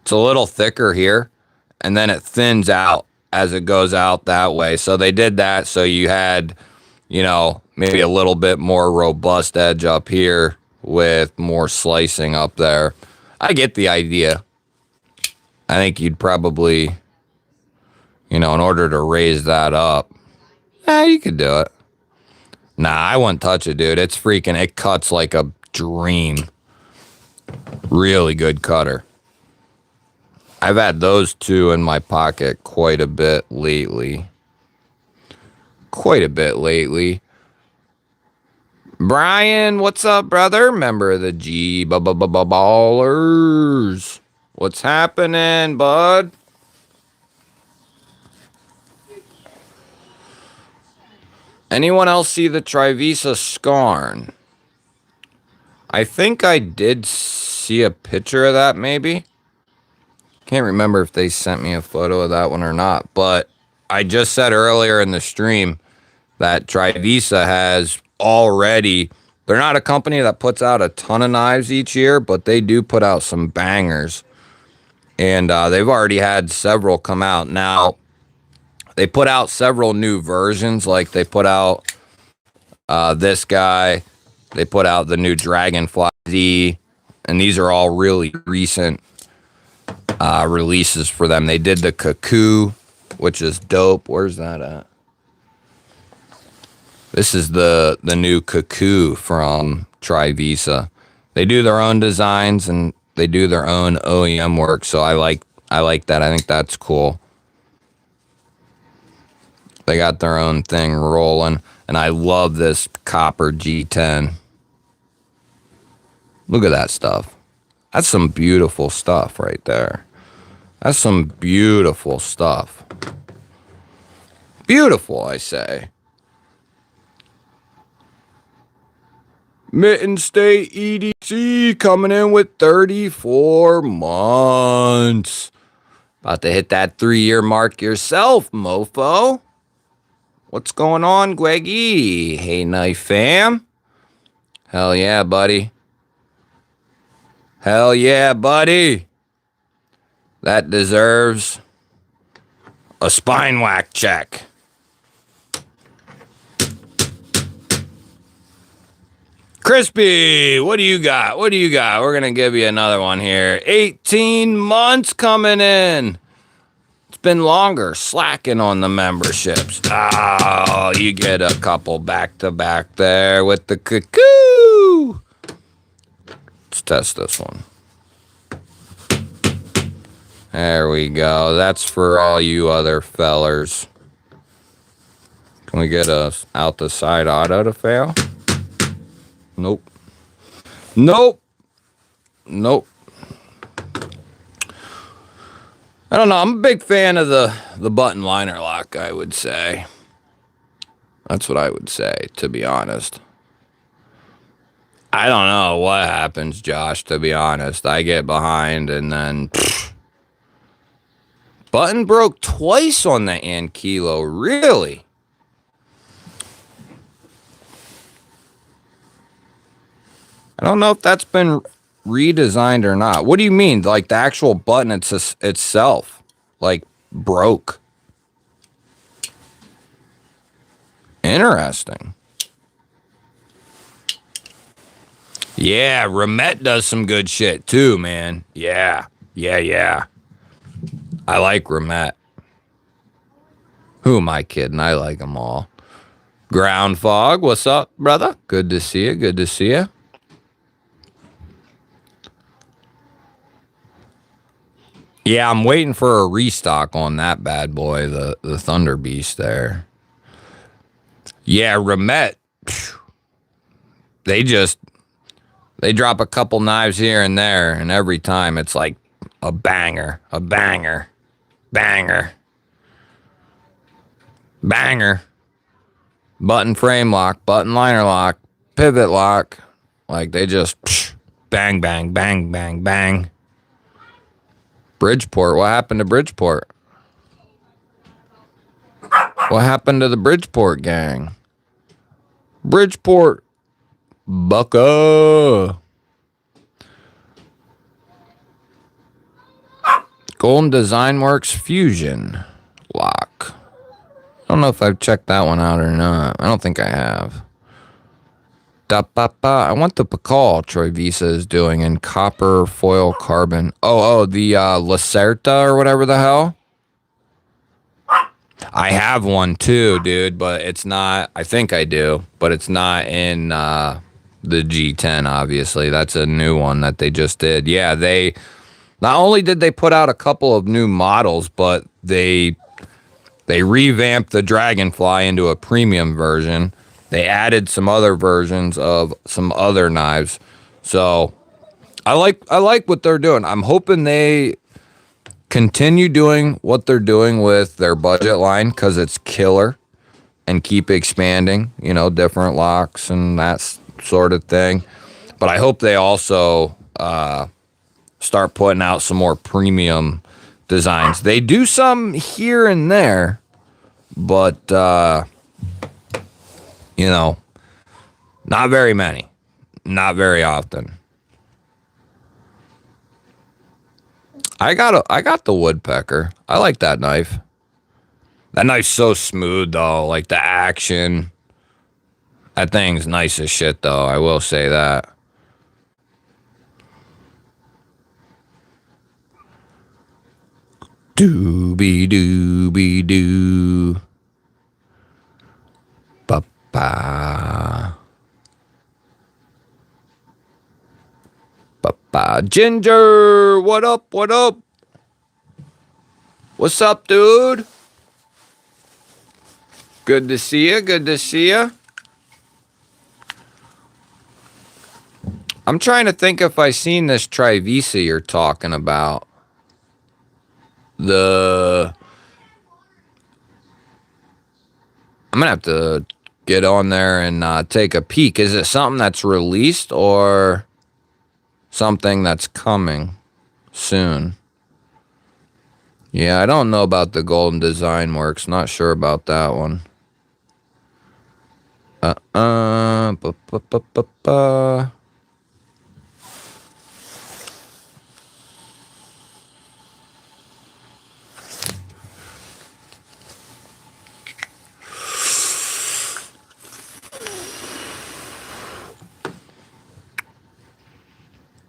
It's a little thicker here, and then it thins out as it goes out that way. So they did that so you had, maybe a little bit more robust edge up here with more slicing up there. I get the idea. I think you'd probably, in order to raise that up, you could do it. Nah, I wouldn't touch it, dude. It cuts like a dream. Really good cutter. I've had those 2 in my pocket quite a bit lately. Brian, what's up, brother? Member of the G-Ballers. What's happening, bud? Anyone else see the Trivisa Scarn? I think I did see a picture of that, maybe. Can't remember if they sent me a photo of that one or not, but I just said earlier in the stream that Trivisa has already, they're not a company that puts out a ton of knives each year, but they do put out some bangers. And they've already had several come out. Now, they put out several new versions, like they put out this guy, they put out the new Dragonfly Z, and these are all really recent releases for them. They did the Cuckoo, which is dope. Where's that at? This is the new Cuckoo from Trivisa. They do their own designs and they do their own OEM work, so I like that. I think that's cool. They got their own thing rolling, and I love this copper G10. Look at that stuff. That's some beautiful stuff right there. That's some beautiful stuff. Beautiful, I say. Mitten State EDC coming in with 34 months. About to hit that 3-year mark yourself, mofo. What's going on, Gweggy? Hey, knife fam. Hell yeah, buddy. Hell yeah, buddy. That deserves a spine whack check. Crispy, what do you got? What do you got? We're going to give you another one here. 18 months coming in. It's been longer, slacking on the memberships. Oh, you get a couple back to back there with the cuckoo. Let's test this one. There we go. That's for all you other fellers. Can we get a out the side auto to fail? Nope. Nope. Nope. I don't know. I'm a big fan of the button liner lock, I would say. That's what I would say, to be honest. I don't know what happens, Josh, to be honest. I get behind and then... Button broke twice on the Ankilo. Really? I don't know if that's been redesigned or not. What do you mean? Like the actual button itself, like, broke? Interesting. Yeah, Remet does some good shit too, man. Yeah. I like Remet. Who am I kidding? I like them all. Ground Fog, what's up, brother? Good to see you. Good to see you. Yeah, I'm waiting for a restock on that bad boy, the Thunder Beast there. Yeah, Remet. They drop a couple knives here and there, and every time it's like a banger, banger. Button frame lock, button liner lock, pivot lock. Like they just bang. Bridgeport, what happened to Bridgeport? What happened to the Bridgeport gang? Bridgeport, bucka. Golden Design Works Fusion lock. I don't know if I've checked that one out or not. I don't think I have. I want the Pakal Troy Visa is doing in copper foil carbon. The Lacerta or whatever the hell. I have one too, dude, but it's not. I think I do, but it's not in the G10. Obviously, that's a new one that they just did. Yeah, they not only did they put out a couple of new models, but they revamped the Dragonfly into a premium version. They added some other versions of some other knives. So I like what they're doing. I'm hoping they continue doing what they're doing with their budget line because it's killer, and keep expanding, different locks and that sort of thing. But I hope they also start putting out some more premium designs. They do some here and there, but not very many, not very often. I got the Woodpecker. I like that knife. That knife's so smooth though, like the action. That thing's nice as shit though, I will say that. Doobie-doo. Ba-ba. Ba-ba. Ginger, what up? What's up, dude? Good to see you. I'm trying to think if I seen this Trivisa you're talking about. I'm gonna have to get on there and take a peek. Is it something that's released or something that's coming soon? Yeah, I don't know about the Golden Design Works. Not sure about that one. Ba, ba, ba, ba, ba.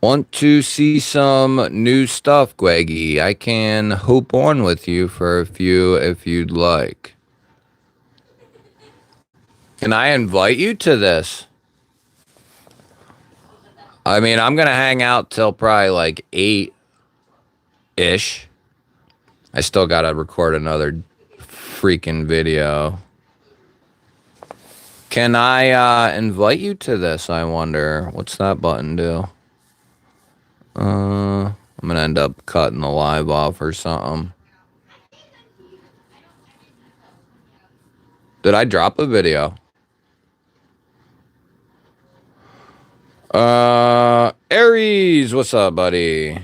Want to see some new stuff, Gweggy? I can hoop on with you for a few if you'd like. Can I invite you to this? I mean, I'm going to hang out till probably like 8-ish. I still got to record another freaking video. Can I invite you to this, I wonder? What's that button do? I'm going to end up cutting the live off or something. Did I drop a video? Aries, what's up, buddy?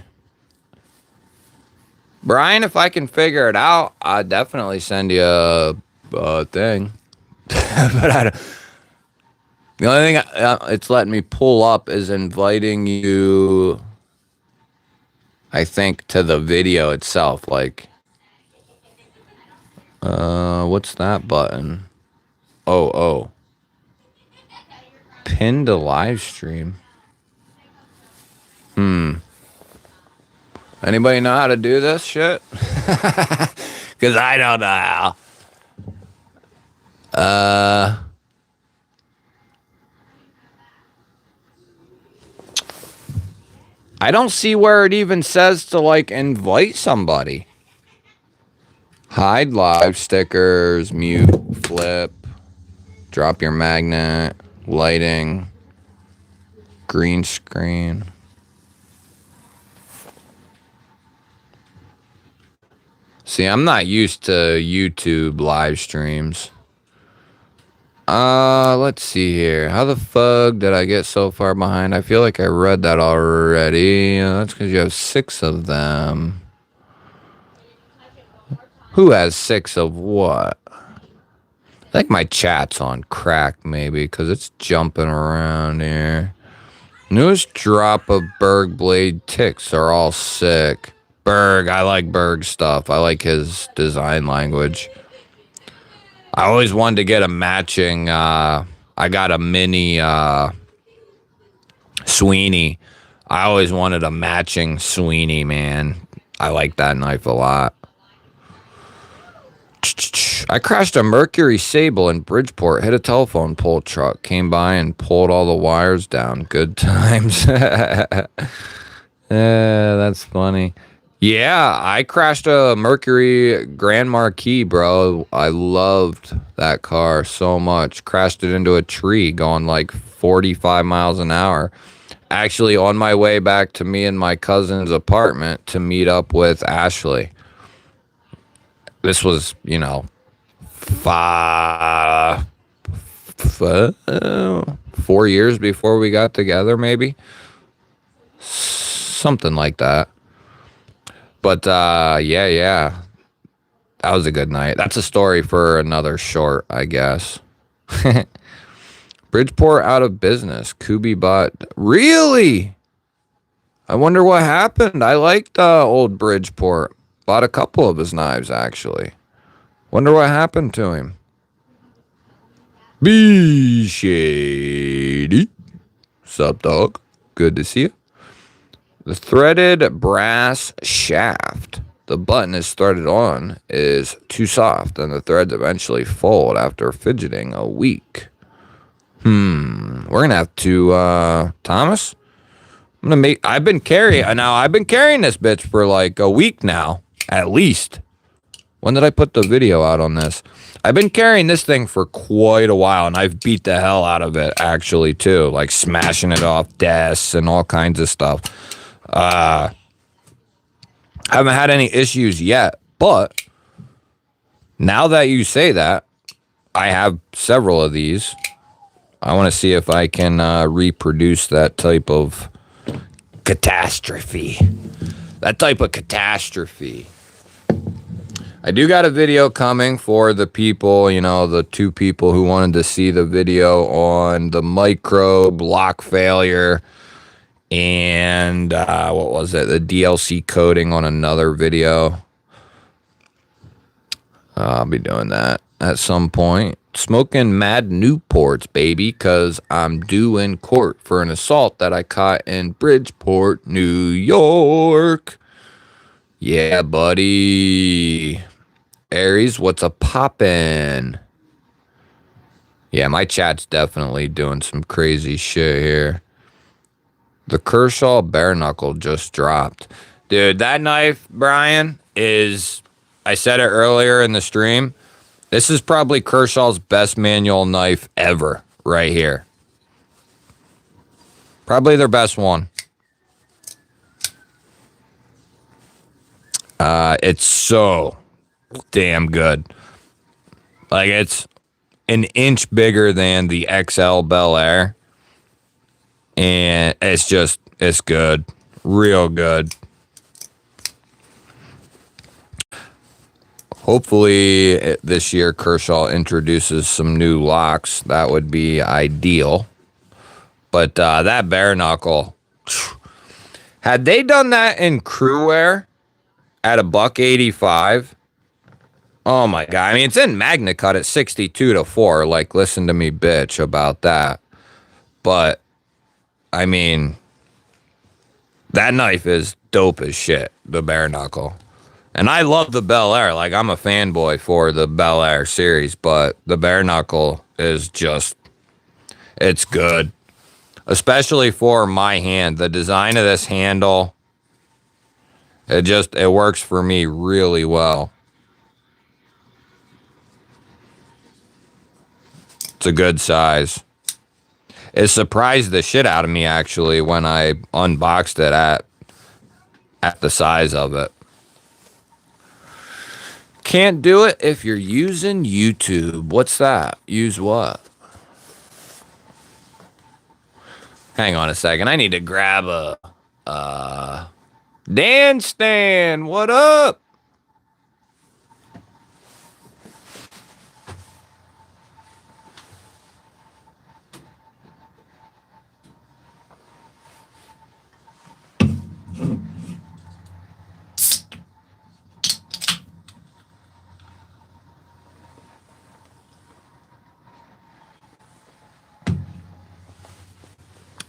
Brian, if I can figure it out, I'd definitely send you a thing. But I don't. The only thing it's letting me pull up is inviting you, I think, to the video itself. Like, what's that button? Oh. Pin to live stream. Anybody know how to do this shit? Because I don't know how. I don't see where it even says to, like, invite somebody. Hide live stickers, mute, flip, drop your magnet, lighting, green screen. See, I'm not used to YouTube live streams. Let's see here. How the fuck did I get so far behind? I feel like I read that already. That's because you have 6 of them. Who has 6 of what? I think my chat's on crack, maybe, because it's jumping around here. Newest drop of Berg Blade ticks are all sick. Berg, I like Berg stuff. I like his design language. I always wanted to get a matching, I got a mini, Sweeney. I always wanted a matching Sweeney, man. I like that knife a lot. I crashed a Mercury Sable in Bridgeport, hit a telephone pole truck, came by and pulled all the wires down. Good times. Yeah, that's funny. Yeah, I crashed a Mercury Grand Marquis, bro. I loved that car so much. Crashed it into a tree going like 45 miles an hour. Actually, on my way back to me and my cousin's apartment to meet up with Ashley. This was, 4 years before we got together, maybe. Something like that. But, yeah. That was a good night. That's a story for another short, I guess. Bridgeport out of business. Kubi bought... Really? I wonder what happened. I liked old Bridgeport. Bought a couple of his knives, actually. Wonder what happened to him. Be shady. Sup, dog? Good to see you. The threaded brass shaft the button is threaded on is too soft, and the threads eventually fold after fidgeting a week. We're gonna have to, Thomas. I've been carrying this bitch for like a week now, at least. When did I put the video out on this? I've been carrying this thing for quite a while, and I've beat the hell out of it, actually, too. Like smashing it off desks and all kinds of stuff. Haven't had any issues yet, but now that you say that, I have several of these. I want to see if I can reproduce that type of catastrophe. I do got a video coming for the people, the two people who wanted to see the video on the microbe lock failure and what was it? The DLC coding on another video. I'll be doing that at some point. Smoking mad Newports, baby, because I'm due in court for an assault that I caught in Bridgeport, New York. Yeah, buddy. Aries, what's a poppin'? Yeah, my chat's definitely doing some crazy shit here. The Kershaw bare knuckle just dropped. Dude, that knife, Brian, is... I said it earlier in the stream. This is probably Kershaw's best manual knife ever, right here. Probably their best one. It's so damn good. Like, it's an inch bigger than the XL Bel Air. And it's good. Real good. Hopefully this year Kershaw introduces some new locks. That would be ideal. But that bare knuckle, had they done that in crew wear at $185, oh my god! I mean, it's in Magna Cut at 62-4. Like, listen to me, bitch, about that. But I mean, that knife is dope as shit. The bare knuckle. And I love the Bel Air. Like, I'm a fanboy for the Bel Air series, but the bare knuckle is just, it's good. Especially for my hand. The design of this handle, it works for me really well. It's a good size. It surprised the shit out of me, actually, when I unboxed it at the size of it. Can't do it if you're using YouTube. What's that? Use what? Hang on a second. I need to grab a Dan Stan. What up?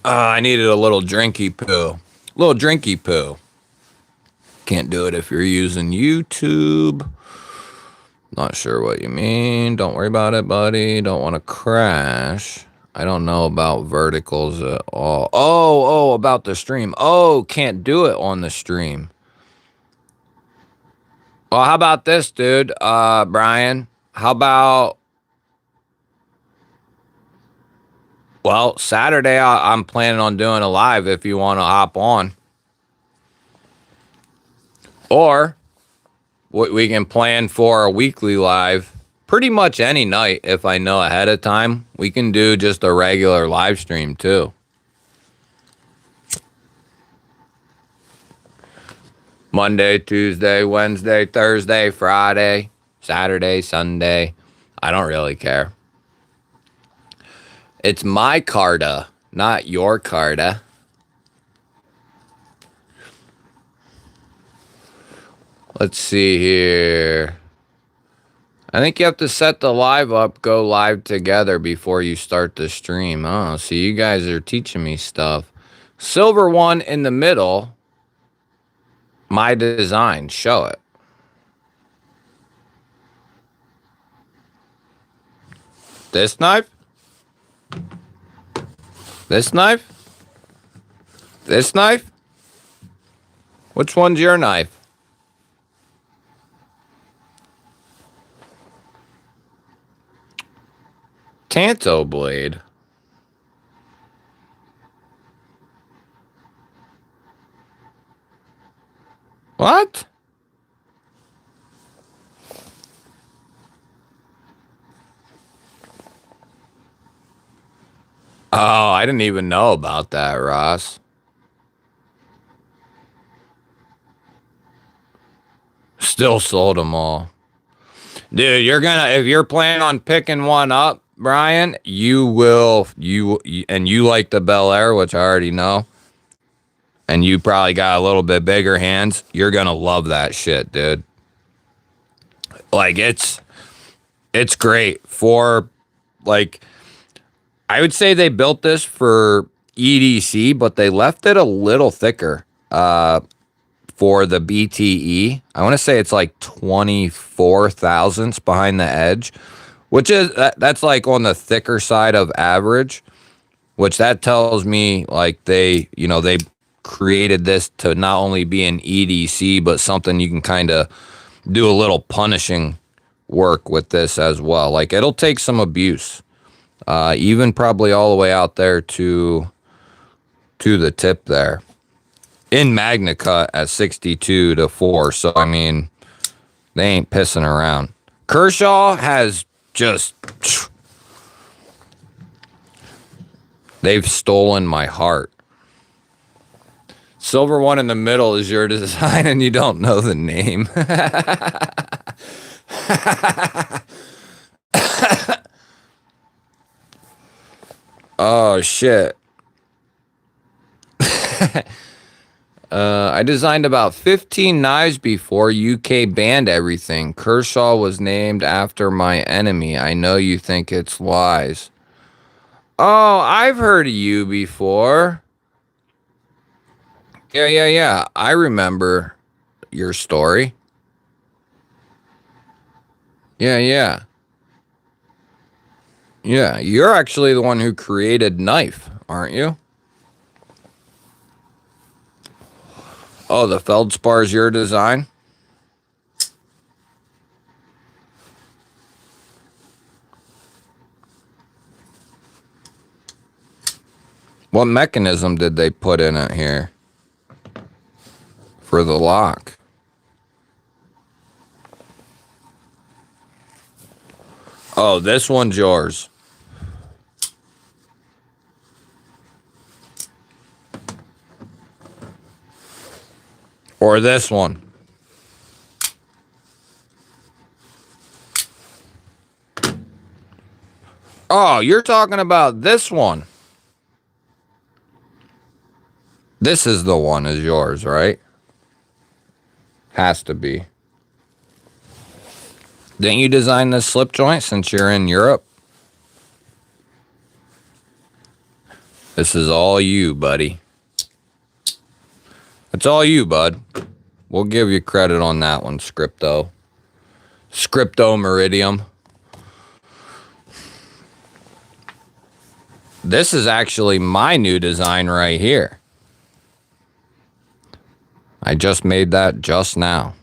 I needed a little drinky poo. Little drinky poo. Can't do it if you're using YouTube. Not sure what you mean. Don't worry about it, buddy. Don't want to crash. I don't know about verticals at all. Oh, about the stream. Oh, can't do it on the stream. Well, how about this, dude? Brian, how about... Well, Saturday, I'm planning on doing a live if you want to hop on. Or we can plan for a weekly live pretty much any night if I know ahead of time. We can do just a regular live stream too. Monday, Tuesday, Wednesday, Thursday, Friday, Saturday, Sunday. I don't really care. It's my Carta, not your Carta. Let's see here. I think you have to set the live up, go live together before you start the stream. Oh, so you guys are teaching me stuff. Silver one in the middle. My design. Show it. This knife? This knife? This knife? Which one's your knife? Tanto blade. What? Oh, I didn't even know about that, Ross. Still sold them all. Dude, you're gonna, if you're planning on picking one up, Brian, you will, and you like the Bel Air, which I already know, and you probably got a little bit bigger hands, you're gonna love that shit, dude. Like, it's great for, like, I would say they built this for EDC, but they left it a little thicker for the BTE. I want to say it's like 24 thousandths behind the edge, which is, that's like on the thicker side of average, which that tells me like they created this to not only be an EDC, but something you can kind of do a little punishing work with this as well. Like, it'll take some abuse, even probably all the way out there to the tip there in Magna Cut at 62 to 4. So I mean, they ain't pissing around. Kershaw has just, they've stolen my heart. Silver one in the middle is your design and you don't know the name. Oh, shit. I designed about 15 knives before UK banned everything. Kershaw was named after my enemy. I know you think it's lies. Oh, I've heard of you before. Yeah. I remember your story. Yeah. Yeah, you're actually the one who created knife, aren't you? Oh, the feldspar is your design? What mechanism did they put in it here for the lock? Oh, this one's yours. Or this one. Oh, you're talking about this one. This is the one is yours, right? Has to be. Didn't you design this slip joint since you're in Europe? This is all you, buddy. It's all you, bud. We'll give you credit on that one, Scripto. Scripto Meridium. This is actually my new design right here. I just made that just now.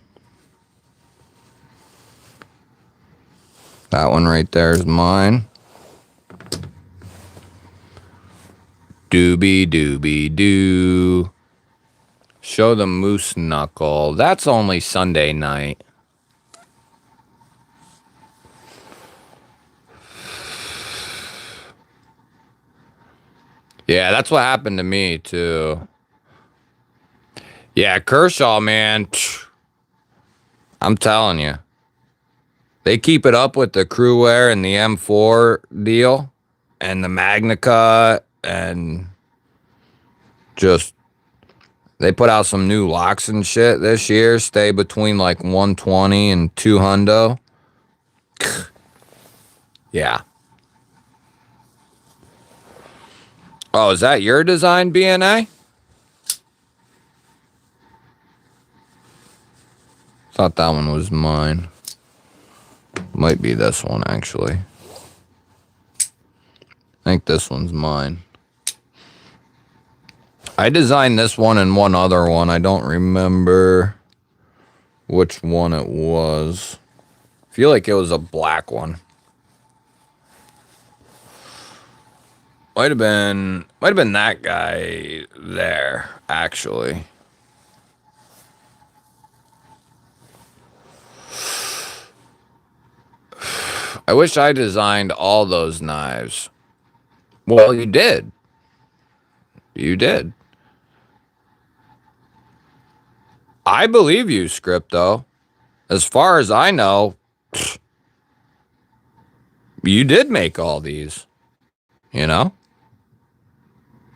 That one right there is mine. Doobie doo. Show the moose knuckle. That's only Sunday night. Yeah, that's what happened to me too. Yeah, Kershaw, man. I'm telling you. They keep it up with the crew wear and the M4 deal and the Magna Cut, and just they put out some new locks and shit this year. Stay between like 120 and 200. Yeah. Oh, is that your design, BNA? Thought that one was mine. Might be this one, actually. I think this one's mine. I designed this one and one other one. I don't remember which one it was. I feel like it was a black one. Might have been that guy there, actually. I wish I designed all those knives. Well, you did. You did. I believe you, Scripto. As far as I know, You did make all these. You know?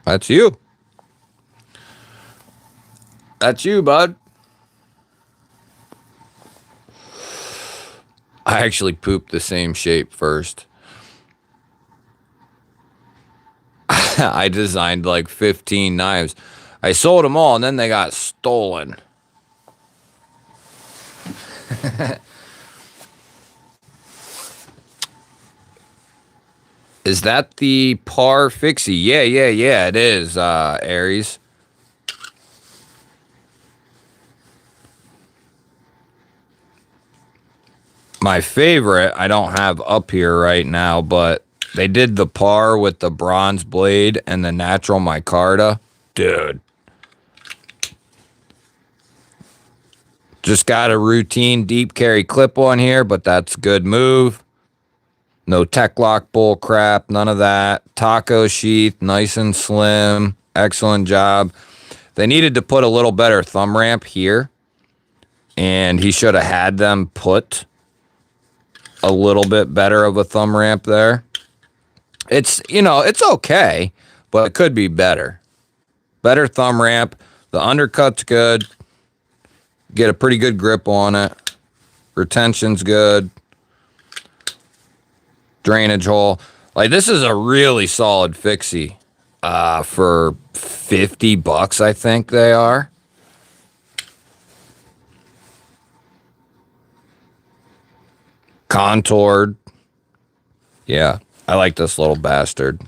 That's you. That's you, bud. I actually pooped the same shape first. I designed like 15 knives. I sold them all and then they got stolen. Is that the Par Fixie? Yeah, it is, Aries. My favorite, I don't have up here right now, but they did the Par with the bronze blade and the natural micarta. Dude. Just got a routine deep carry clip on here, but that's a good move. No tech lock bull crap, none of that. Taco sheath, nice and slim. Excellent job. They needed to put a little better thumb ramp here, and he should have had them put a little bit better of a thumb ramp there. It's, it's okay, but it could be better. Better thumb ramp. The undercut's good. Get a pretty good grip on it. Retention's good. Drainage hole. Like, this is a really solid fixie. For $50, I think they are. Contoured. Yeah, I like this little bastard.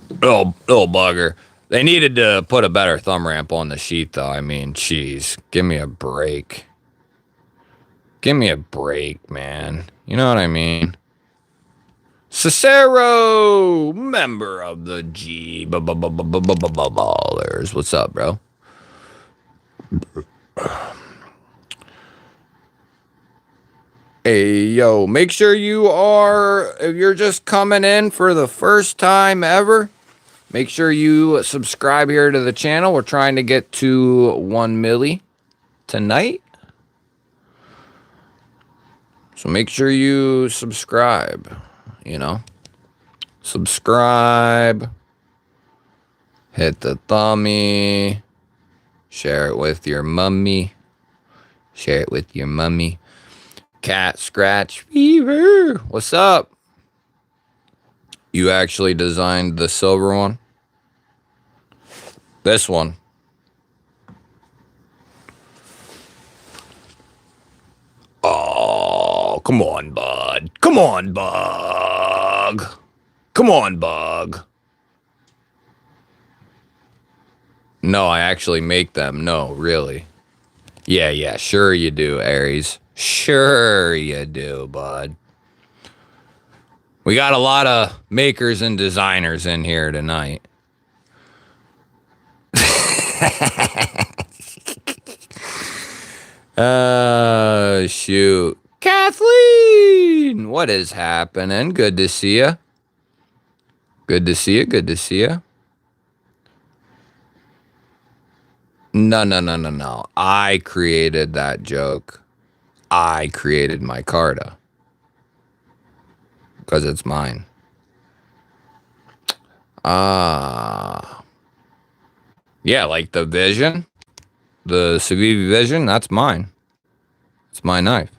Little bugger. They needed to put a better thumb ramp on the sheet, though. I mean, jeez, give me a break. Give me a break, man. You know what I mean? Cicero, member of the GBALLTPK. What's up, bro? Hey, yo, make sure if you're just coming in for the first time ever, make sure you subscribe here to the channel. We're trying to get to 1 milli tonight. So make sure you subscribe, Subscribe. Hit the thumbie. Share it with your mummy. Share it with your mummy. Cat scratch fever. What's up? You actually designed the silver one? This one. Oh, come on, bud. Come on, bug. Come on, bug. No, I actually make them. No, really. Yeah, sure you do, Aries. Sure you do, bud. We got a lot of makers and designers in here tonight. Shoot. Kathleen! What is happening? Good to see you. Good to see you. Good to see you. No. I created that joke. I created micarta. Because it's mine. Yeah, like the Vision. The Civivi Vision, that's mine. It's my knife.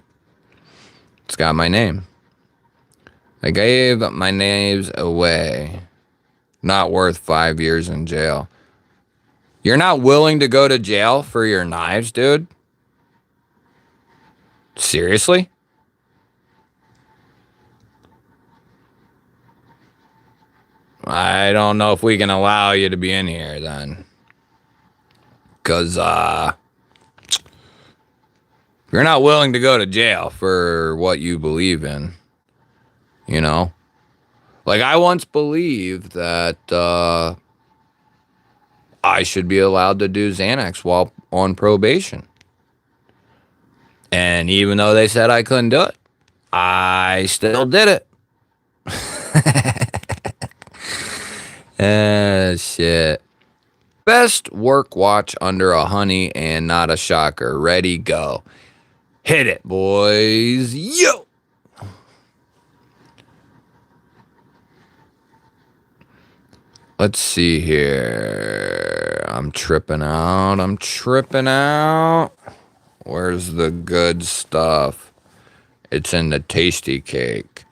It's got my name. I gave my knives away. Not worth 5 years in jail. You're not willing to go to jail for your knives, dude? Seriously? I don't know if we can allow you to be in here then. Because, you're not willing to go to jail for what you believe in. Like, I once believed that, I should be allowed to do Xanax while on probation. And even though they said I couldn't do it, I still did it. Shit. Best work watch under a honey and not a shocker. Ready, go. Hit it, boys. Yo! Let's see here. I'm tripping out. I'm tripping out. Where's the good stuff? It's in the tasty cake.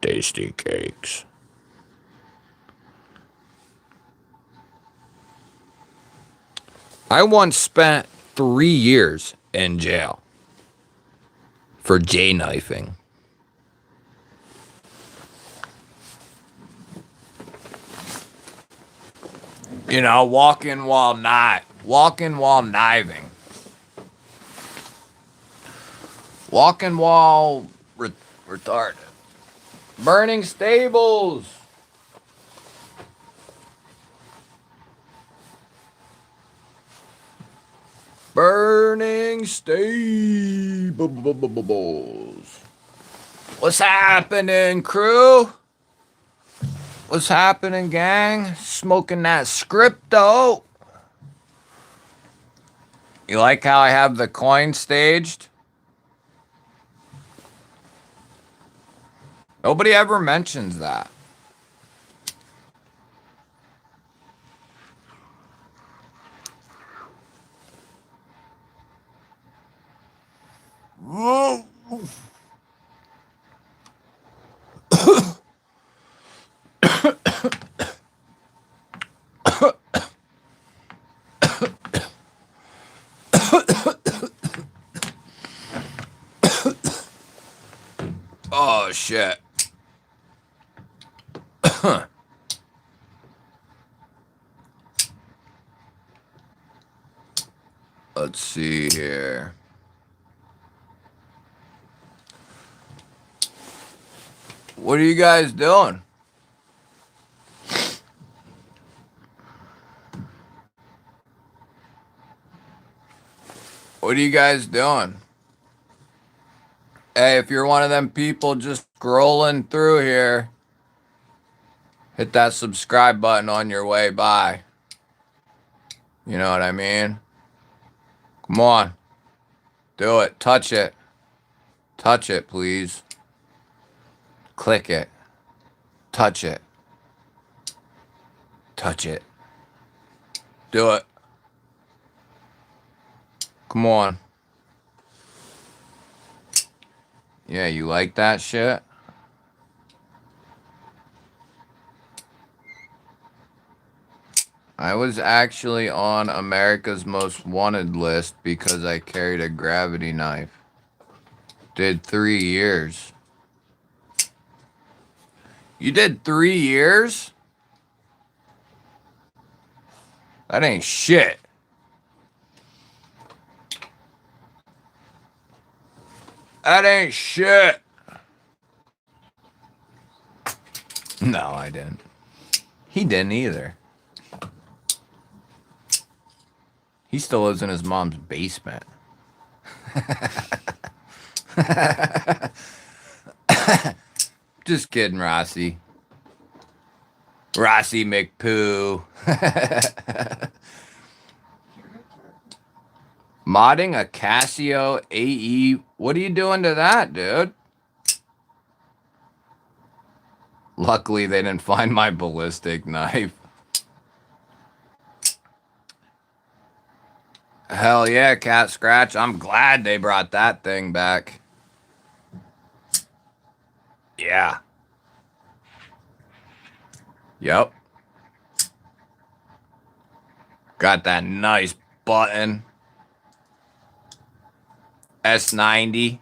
Tasty cakes. I once spent 3 years in jail for J-knifing. You know, walking while kniving. Walking while retarded. Burning stables. Burning stables. What's happening, crew? What's happening, gang? Smoking that scripto. You like how I have the coin staged? Nobody ever mentions that. Whoa. Oh, shit. Let's see here. What are you guys doing? What are you guys doing? Hey, if you're one of them people just scrolling through here, hit that subscribe button on your way by. You know what I mean? Come on. Do it. Touch it. Touch it, please. Click it. Touch it. Touch it. Do it. Come on. Yeah, you like that shit? I was actually on America's Most Wanted list because I carried a gravity knife. Did 3 years. You did 3 years? That ain't shit. That ain't shit. No, I didn't. He didn't either. He still lives in his mom's basement. Just kidding, Rossi. Rossi McPoo. Modding a Casio AE. What are you doing to that, dude? Luckily, they didn't find my ballistic knife. Hell yeah, Cat Scratch. I'm glad they brought that thing back. Yeah. Yep. Got that nice button. S90.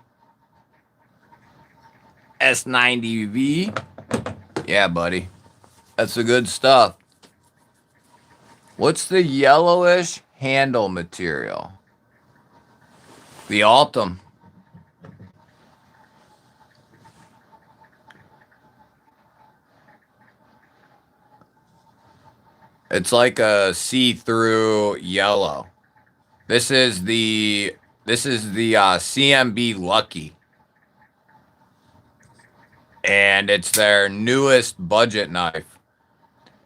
S90V. Yeah, buddy. That's the good stuff. What's the yellowish handle material? The Altum. It's like a see-through yellow. This is the CMB Lucky. And it's their newest budget knife.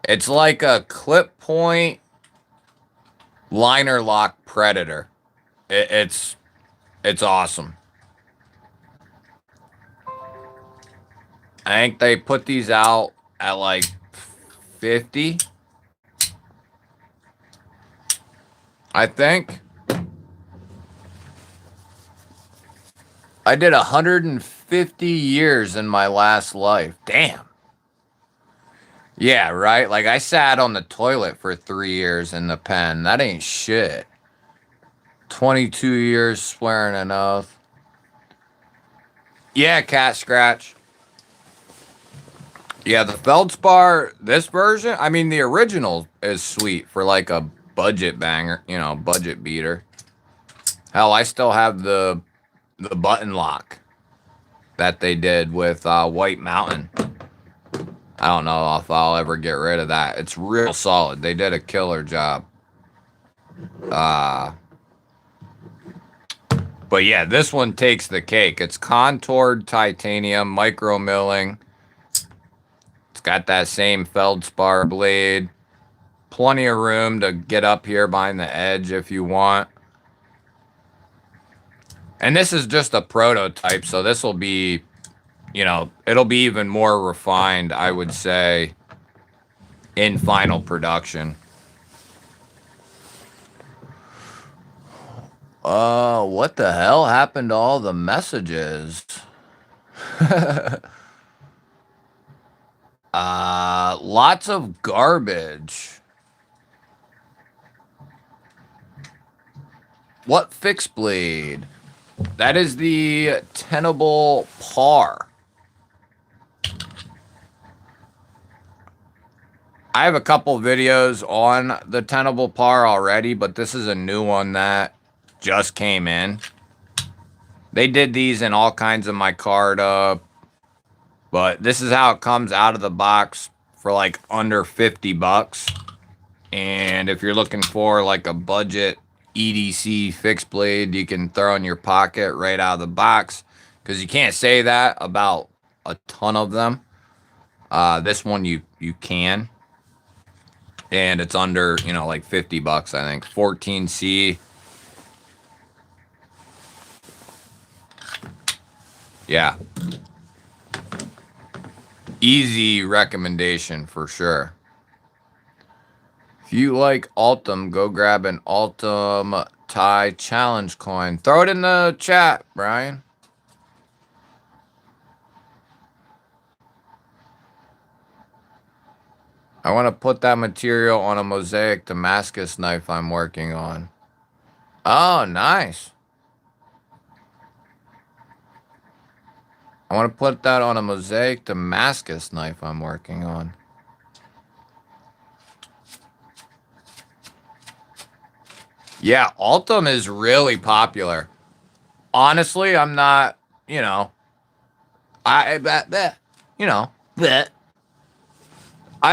It's like a clip point liner lock Predator. It's awesome. I think they put these out at like 150, I think. I did 150 years in my last life. Damn. Yeah, right? Like, I sat on the toilet for 3 years in the pen. That ain't shit. 22 years swearing an oath. Yeah, cat scratch. Yeah, the Feldspar, this version, I mean, the original is sweet for like a budget banger, you know, budget beater. Hell, I still have the button lock that they did with White Mountain. I don't know if I'll ever get rid of that. It's real solid. They did a killer job. But yeah, this one takes the cake. It's contoured titanium, micro milling. It's got that same Feldspar blade. Plenty of room to get up here behind the edge if you want. And this is just a prototype, so this will be, you know, it'll be even more refined, I would say, in final production. What the hell happened to all the messages? Lots of garbage. What fixed blade? That is the Tenable Par. I have a couple videos on the Tenable Par already, but this is a new one that just came in. They did these in all kinds of micarta, but this is how it comes out of the box for like under 50 bucks. And if you're looking for like a budget EDC fixed blade you can throw in your pocket right out of the box, because you can't say that about a ton of them. This one you can. And it's under, you know, like 50 bucks, I think. 14C. Yeah. Easy recommendation for sure. If you like Altum, go grab an Altum Tie Challenge coin. Throw it in the chat, Brian. I want to put that material on a mosaic Damascus knife I'm working on. Oh, nice. I want to put that on a mosaic Damascus knife I'm working on. Yeah, Altum is really popular. Honestly, I'm not, you know, I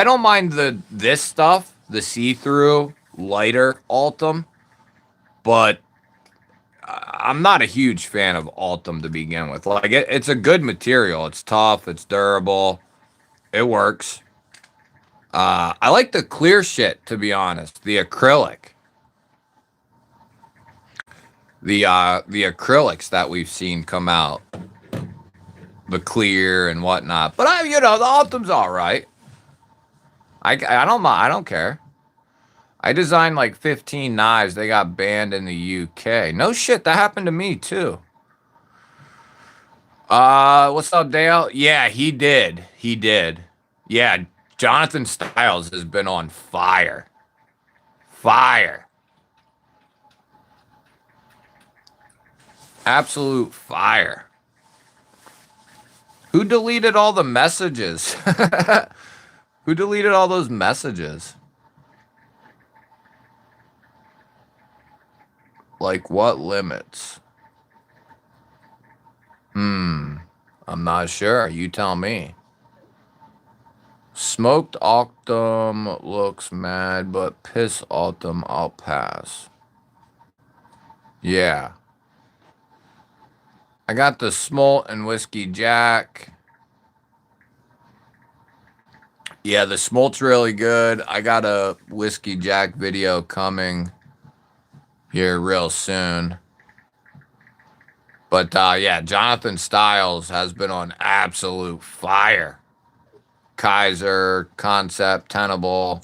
don't mind this stuff, the see-through lighter Altum, but I'm not a huge fan of Altum to begin with. Like it's a good material. It's tough. It's durable. It works. I like the clear shit, to be honest. The acrylic. The acrylics that we've seen come out. The clear and whatnot. But the Altum's all right. I don't mind. I don't care. I designed like 15 knives. They got banned in the UK. No shit, that happened to me too. What's up, Dale? Yeah, he did. He did. Yeah, Jonathan Styles has been on fire. Fire. Absolute fire. Who deleted all the messages? Who deleted all those messages? Like what limits? I'm not sure. You tell me. Smoked Altum looks mad, but piss Altum I'll pass. Yeah. I got the Smolt and Whiskey Jack. Yeah, the Smolt's really good. I got a Whiskey Jack video coming here real soon. But yeah, Jonathan Styles has been on absolute fire. Kaiser, Concept, Tenable.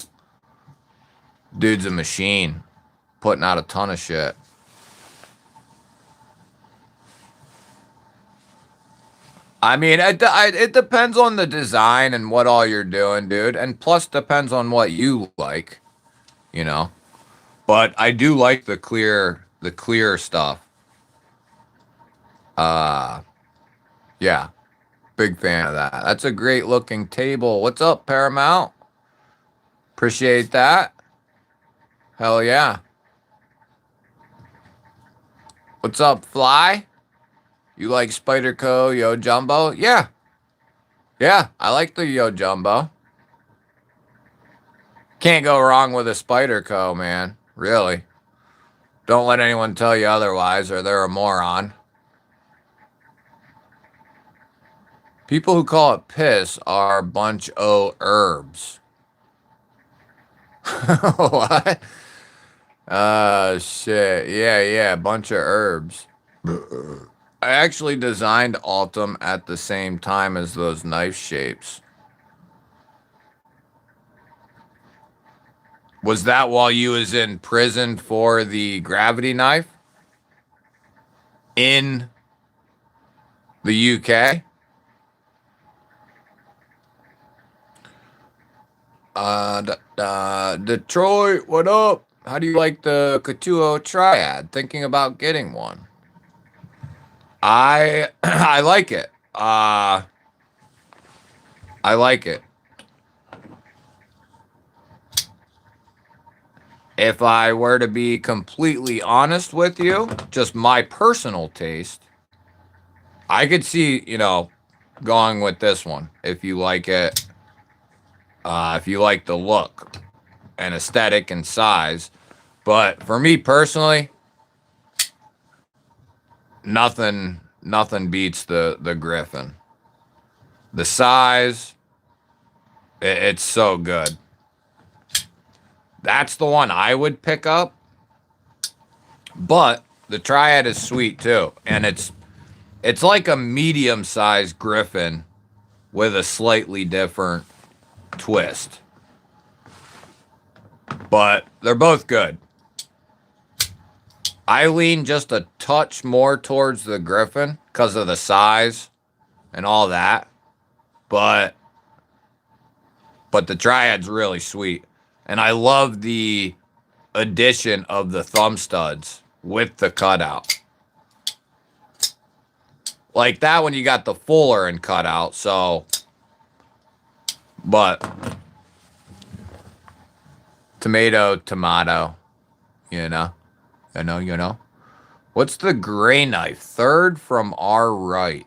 Dude's a machine. Putting out a ton of shit. I mean, it depends on the design and what all you're doing, dude. And plus depends on what you like, you know. But I do like the clear stuff. Yeah. Big fan of that. That's a great looking table. What's up, Paramount? Appreciate that. Hell yeah. What's up, Fly? You like Spyderco Yo Jumbo? Yeah. Yeah, I like the Yo Jumbo. Can't go wrong with a Spyderco, man. Really. Don't let anyone tell you otherwise or they're a moron. People who call it piss are a bunch of herbs. What? Shit. Yeah, bunch of herbs. I actually designed Altum at the same time as those knife shapes. Was that while you was in prison for the gravity knife? In the UK? Detroit, what up? How do you like the Katuo Triad? Thinking about getting one. I like it. I like it. If I were to be completely honest with you, just my personal taste, I could see, you know, going with this one if you like it. If you like the look and aesthetic and size. But for me personally, nothing beats the Griffin. The size, it's so good. That's the one I would pick up. But the Triad is sweet too. And it's like a medium-sized Griffin with a slightly different twist. But they're both good. I lean just a touch more towards the Griffin because of the size and all that. But the Triad's really sweet. And I love the addition of the thumb studs with the cutout. Like that one, you got the fuller and cutout, so. But tomato, you know. You know. What's the gray knife? Third from our right.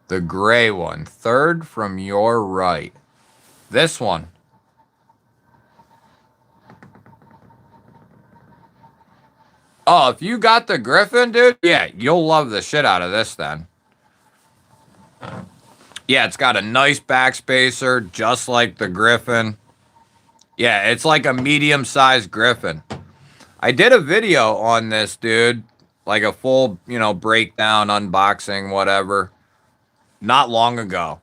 The gray one. Third from your right. This one. Oh, if you got the Griffin, dude, yeah, you'll love the shit out of this then. Yeah, it's got a nice backspacer, just like the Griffin. Yeah, it's like a medium-sized Griffin. I did a video on this, dude. Like a full, you know, breakdown, unboxing, whatever. Not long ago.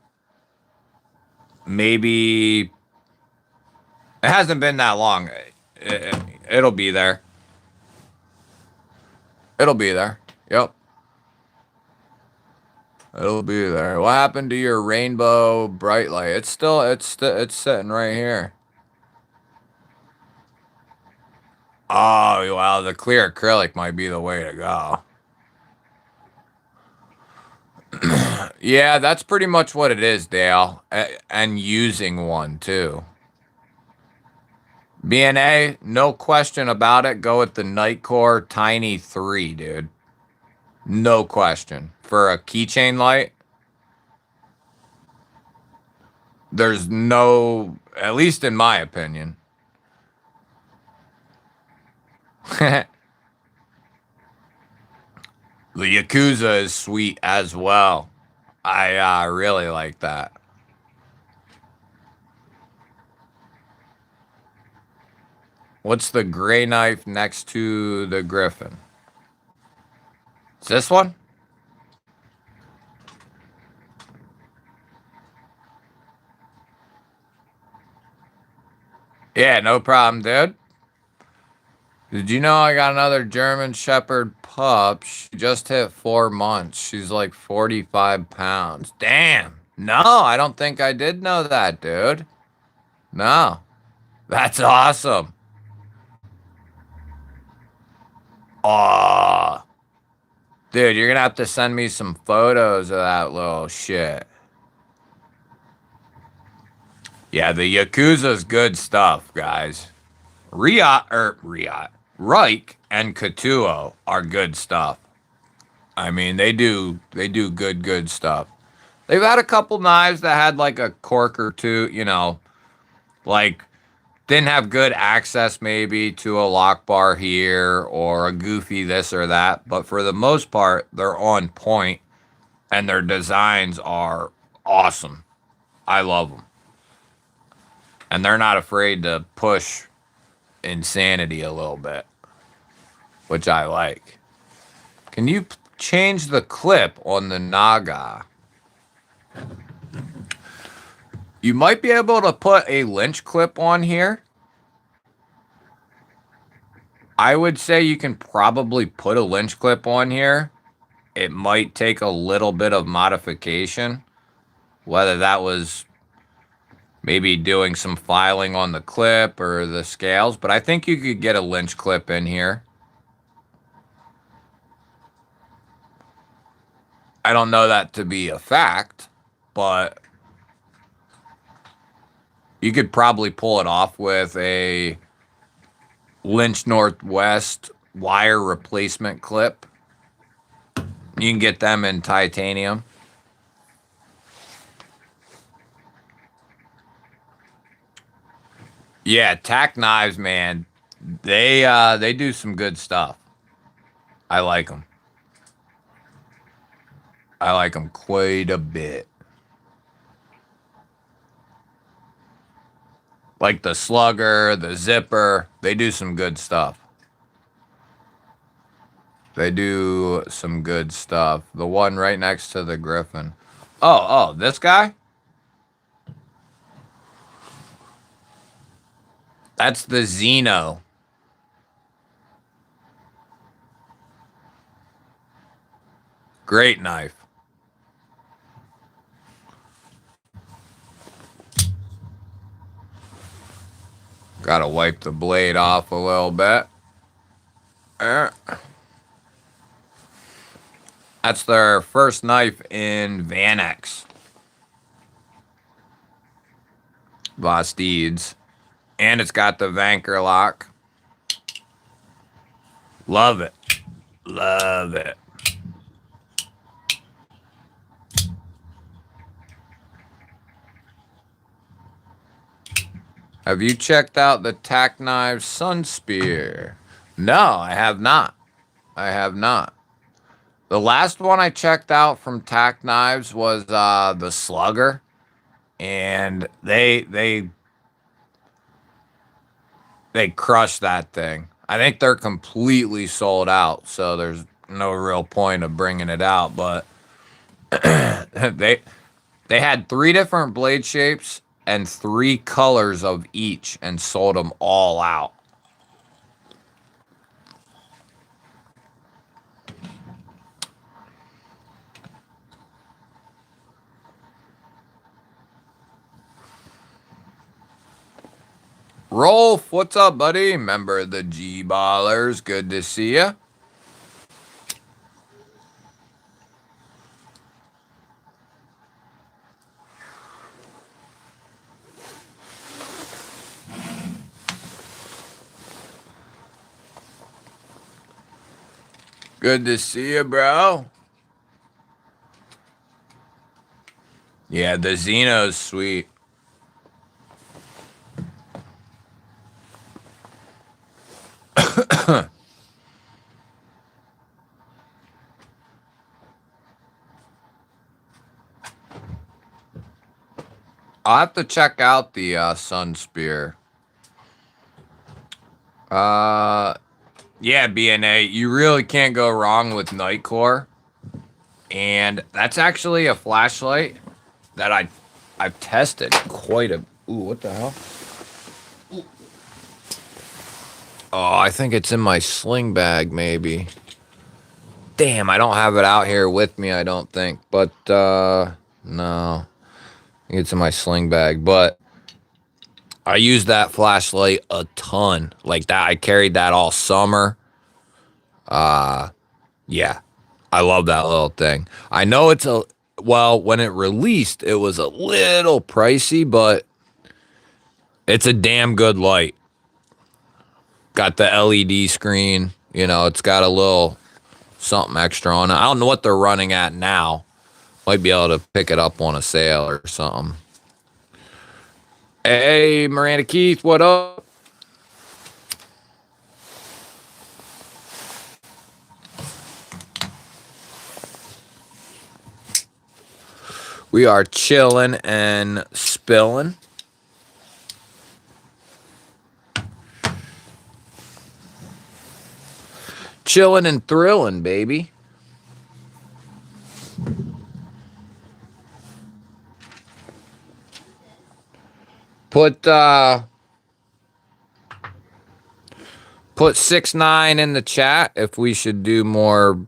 Maybe... It hasn't been that long. It'll be there. It'll be there. Yep. It'll be there. What happened to your rainbow bright light? It's sitting right here. Oh, wow, the clear acrylic might be the way to go. Yeah, that's pretty much what it is, Dale. And using one, too. B&A, no question about it. Go with the Nightcore Tiny 3, dude. No question. For a keychain light, there's no, at least in my opinion. The Yakuza is sweet as well. I really like that. What's the gray knife next to the Griffin? Is this one? Yeah, no problem, dude. Did you know I got another German Shepherd pup? She just hit 4 months. She's like 45 pounds. Damn. No, I don't think I did know that, dude. No. That's awesome. Aw. Dude, you're gonna have to send me some photos of that little shit. Yeah, the Yakuza's good stuff, guys. Riot, Reich and Katuo are good stuff. I mean, they do good stuff. They've had a couple knives that had like a cork or two, like didn't have good access maybe to a lock bar here or a goofy this or that, but for the most part, they're on point and their designs are awesome. I love them. And they're not afraid to push insanity a little bit, which I like. Can you change the clip on the Naga? You might be able to put a Lynch clip on here. I would say you can probably put a Lynch clip on here. It might take a little bit of modification, whether that was maybe doing some filing on the clip or the scales, but I think you could get a Lynch clip in here. I don't know that to be a fact, but you could probably pull it off with a Lynch Northwest wire replacement clip. You can get them in titanium. Yeah, tack knives, man. They do some good stuff. I like them. I like them quite a bit. Like the Slugger, the Zipper, they do some good stuff. They do some good stuff. The one right next to the Griffin. Oh, this guy? That's the Xeno. Great knife. Gotta wipe the blade off a little bit. That's their first knife in Vanex. Vosteeds. And it's got the Vanker lock. Love it. Love it. Have you checked out the Tack Knives Sun Spear? No, I have not. I have not. The last one I checked out from Tack Knives was the Slugger, and they crushed that thing. I think they're completely sold out, so there's no real point of bringing it out. But they had 3 different blade shapes and 3 colors of each, and sold them all out. Rolf, what's up, buddy? Member of the G-Ballers. Good to see ya. Good to see you, bro. Yeah, the Xeno's sweet. I'll have to check out the Sun Spear. Yeah, BNA, you really can't go wrong with Nightcore. And that's actually a flashlight that I've tested quite a... Ooh, what the hell? Oh, I think it's in my sling bag, maybe. Damn, I don't have it out here with me, I don't think. But, no. I think it's in my sling bag. But I use that flashlight a ton. Like that, I carried that all summer. Yeah. I love that little thing. I know it's when it released, it was a little pricey, but it's a damn good light. Got the LED screen, it's got a little something extra on it. I don't know what they're running at now. Might be able to pick it up on a sale or something. Hey, Miranda Keith, what up? We are chilling and spilling. Chilling and thrilling, baby. Put 6ix9ine in the chat if we should do more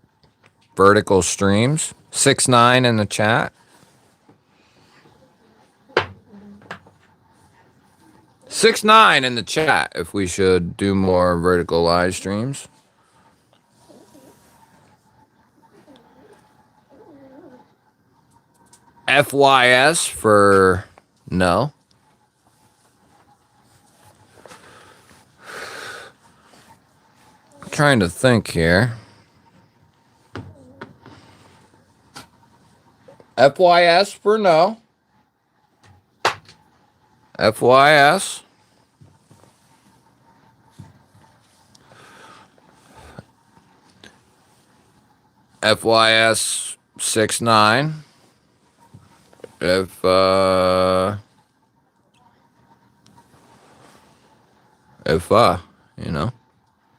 vertical streams. 6ix9ine in the chat. 6ix9ine in the chat if we should do more vertical live streams. FYS for no. I'm trying to think here. FYS for no. FYS. FYS 6ix9ine. If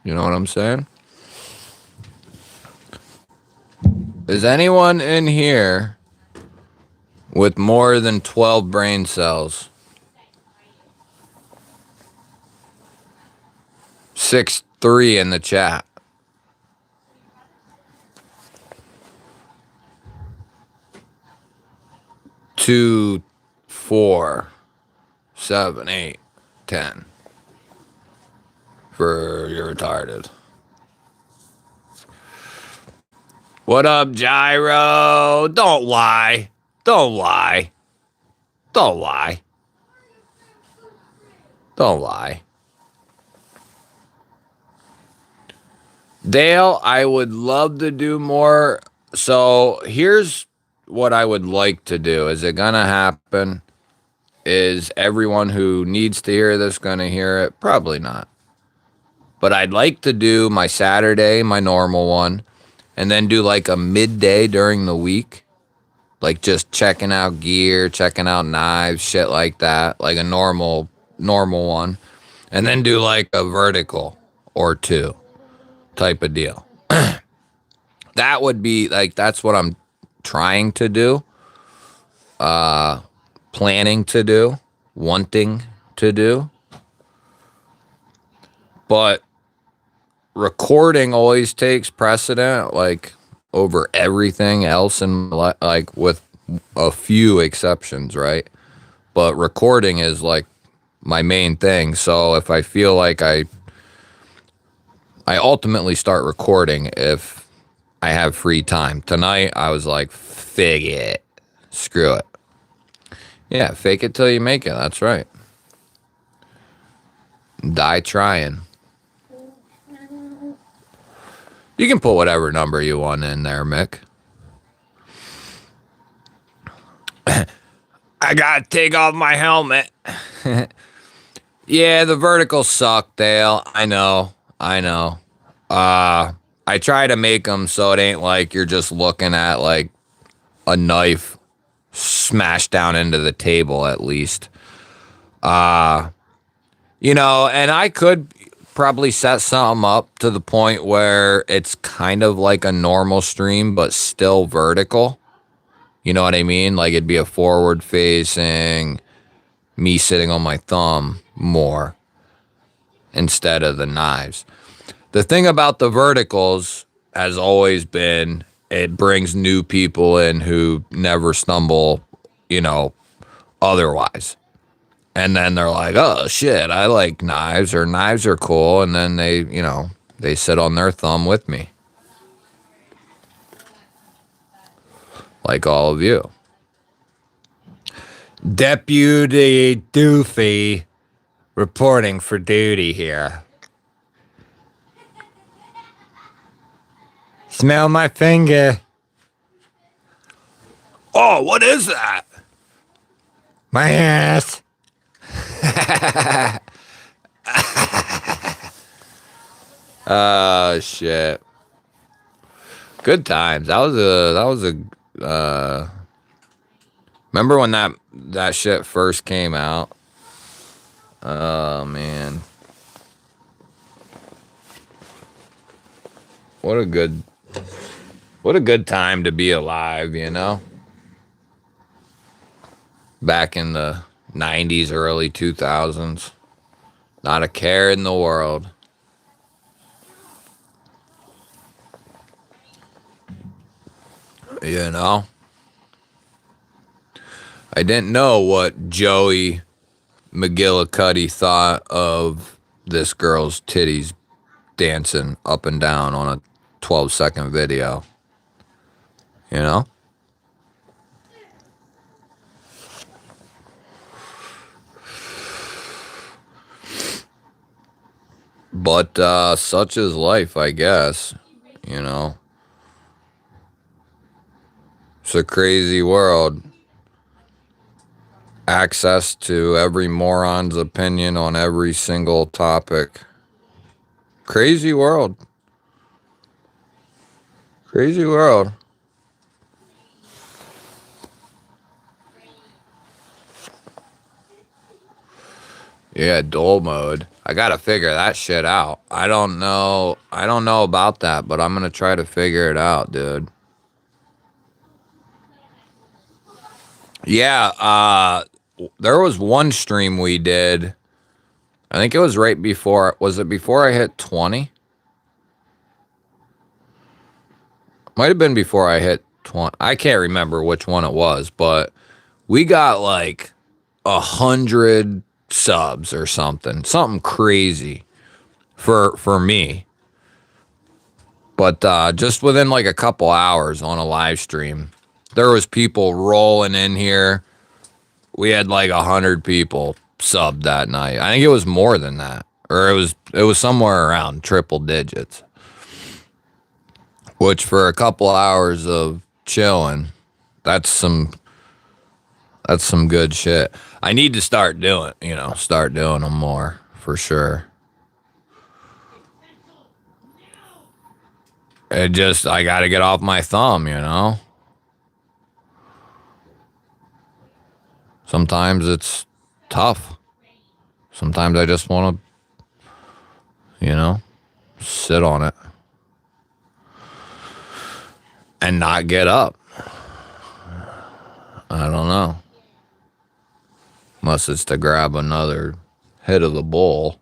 you know what I'm saying? Is anyone in here with more than 12 brain cells? 6-3 in the chat. 2, 4, 7, 8, 10. For you're retarded. What up, Gyro? Don't lie. Don't lie. Don't lie. Don't lie. Dale, I would love to do more. So here's what I would like to do. Is it gonna happen? Is everyone who needs to hear this gonna hear it? Probably not. But I'd like to do my Saturday, my normal one, and then do like a midday during the week. Like just checking out gear, checking out knives, shit like that. Like a normal one. And then do like a vertical or two type of deal. That would be like, that's what I'm trying to do. Planning to do. Wanting to do. But recording always takes precedent, like over everything else, and like with a few exceptions, right? But recording is like my main thing. So if I feel like I ultimately start recording if I have free time. Tonight I was like, fig it, screw it. Yeah, fake it till you make it. That's right. Die trying. You can put whatever number you want in there, Mick. I gotta take off my helmet. Yeah, the verticals suck, Dale. I know. I try to make them so it ain't like you're just looking at like a knife smashed down into the table at least. And I could probably set something up to the point where it's kind of like a normal stream, but still vertical. You know what I mean? Like it'd be a forward facing, me sitting on my thumb more. instead of the knives. The thing about the verticals has always been it brings new people in who never stumble, otherwise. And then they're like, oh, shit, I like knives, or knives are cool. And then they sit on their thumb with me. Like all of you. Deputy Doofy reporting for duty here. Smell my finger. Oh, what is that? My ass. Oh, shit. Good times. That was a remember when that shit first came out? Oh, man. What a good time to be alive, Back in the 90s, early 2000s. Not a care in the world. I didn't know what Joey McGillicuddy thought of this girl's titties dancing up and down on a 12-second video. But such is life, I guess. It's a crazy world. Access to every moron's opinion on every single topic. Crazy world. Crazy world. Yeah, dull mode. I gotta figure that shit out. I don't know about that, but I'm gonna try to figure it out, dude. Yeah, there was one stream we did. I think it was right before. Was it before I hit 20? Might have been before I hit 20. I can't remember which one it was, but we got like 100 subs or something crazy for me. But just within like a couple hours on a live stream, there was people rolling in here. We had like 100 people subbed that night. I think it was more than that, or it was somewhere around triple digits. Which for a couple hours of chilling, that's some good shit. I need to start doing them more for sure. I got to get off my thumb, Sometimes it's tough. Sometimes I just want to, sit on it and not get up. I don't know. Unless it's to grab another hit of the bull.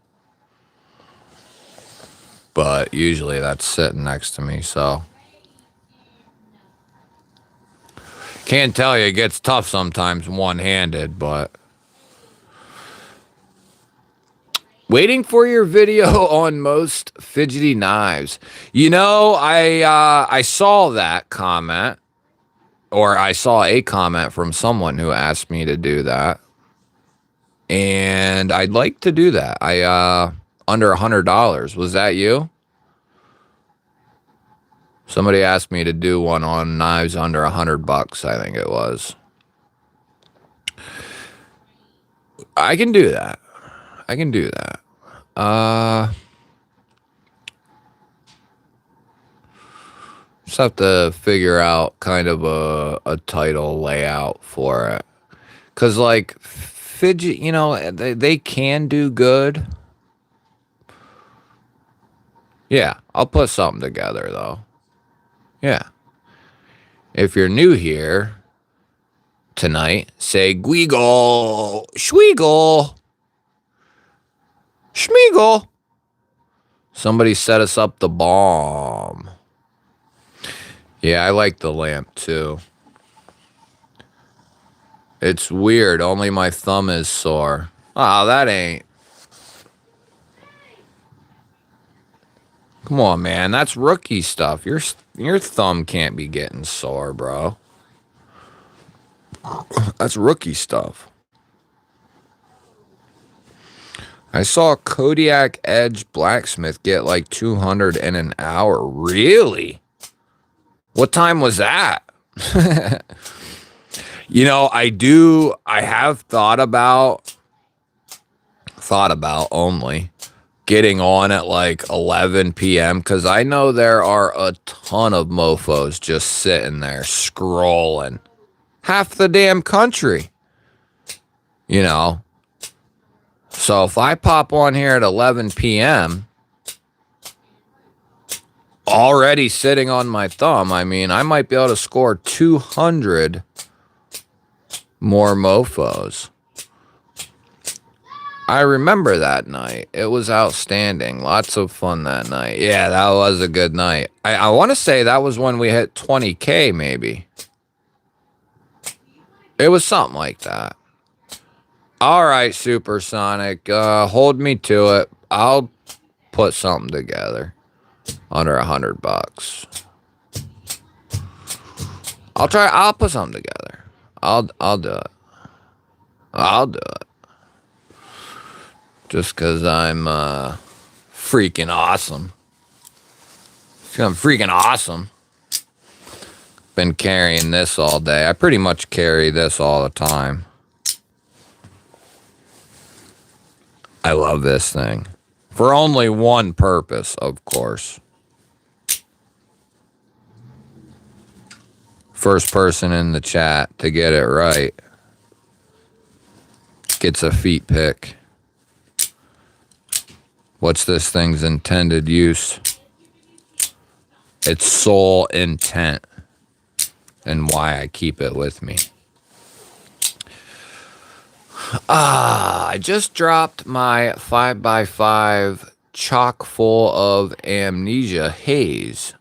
But usually that's sitting next to me, so. Can't tell you, it gets tough sometimes one-handed, but. Waiting for your video on most fidgety knives. I saw that comment, or I saw a comment from someone who asked me to do that. And I'd like to do that. Under $100. Was that you? Somebody asked me to do one on knives under $100, I think it was. I can do that. Just have to figure out kind of a title layout for it. Because, like, fidget, they can do good. Yeah, I'll put something together, though. Yeah. If you're new here tonight, say Gweagle, Schweagle, Schmeagle. Somebody set us up the bomb. Yeah, I like the lamp too. It's weird. Only my thumb is sore. Oh, that ain't. Come on, man. That's rookie stuff. Your thumb can't be getting sore, bro. That's rookie stuff. I saw Kodiak Edge Blacksmith get like 200 in an hour. Really? What time was that? You know, I have thought about only getting on at like 11 p.m. because I know there are a ton of mofos just sitting there scrolling. Half the damn country. You know? So if I pop on here at 11 p.m., already sitting on my thumb, I mean, I might be able to score 200 more mofos. I remember that night. It was outstanding. Lots of fun that night. Yeah, that was a good night. I want to say that was when we hit 20K, maybe. It was something like that. All right, Supersonic. Hold me to it. I'll put something together. Under $100. I'll put something together. I'll do it. I'll do it. Just because I'm freaking awesome. I'm freaking awesome. Been carrying this all day. I pretty much carry this all the time. I love this thing. For only one purpose, of course. First person in the chat to get it right gets a feet pick. What's this thing's intended use? Its sole intent and why I keep it with me. I just dropped my 5x5 chock full of amnesia haze.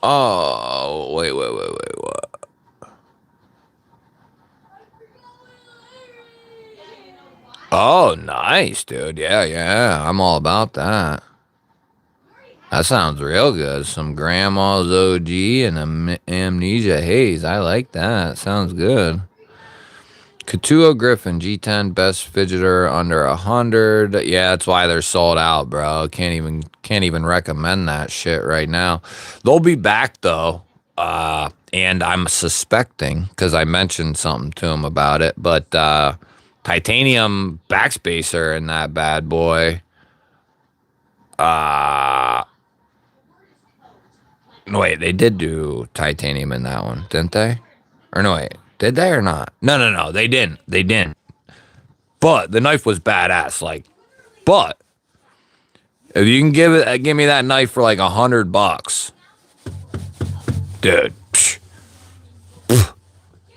Oh, wait, what? Oh, nice, dude. Yeah, I'm all about that. That sounds real good. Some Grandma's OG and amnesia haze. I like that. Sounds good. Katuo Griffin, G10, best fidgeter under 100. Yeah, that's why they're sold out, bro. Can't even recommend that shit right now. They'll be back though, and I'm suspecting because I mentioned something to him about it. But titanium backspacer in that bad boy. No, wait, they did do titanium in that one, didn't they? Or no, wait. Did they or not? No, they didn't. They didn't. But the knife was badass. Like, but if you can give me that knife for like $100, dude,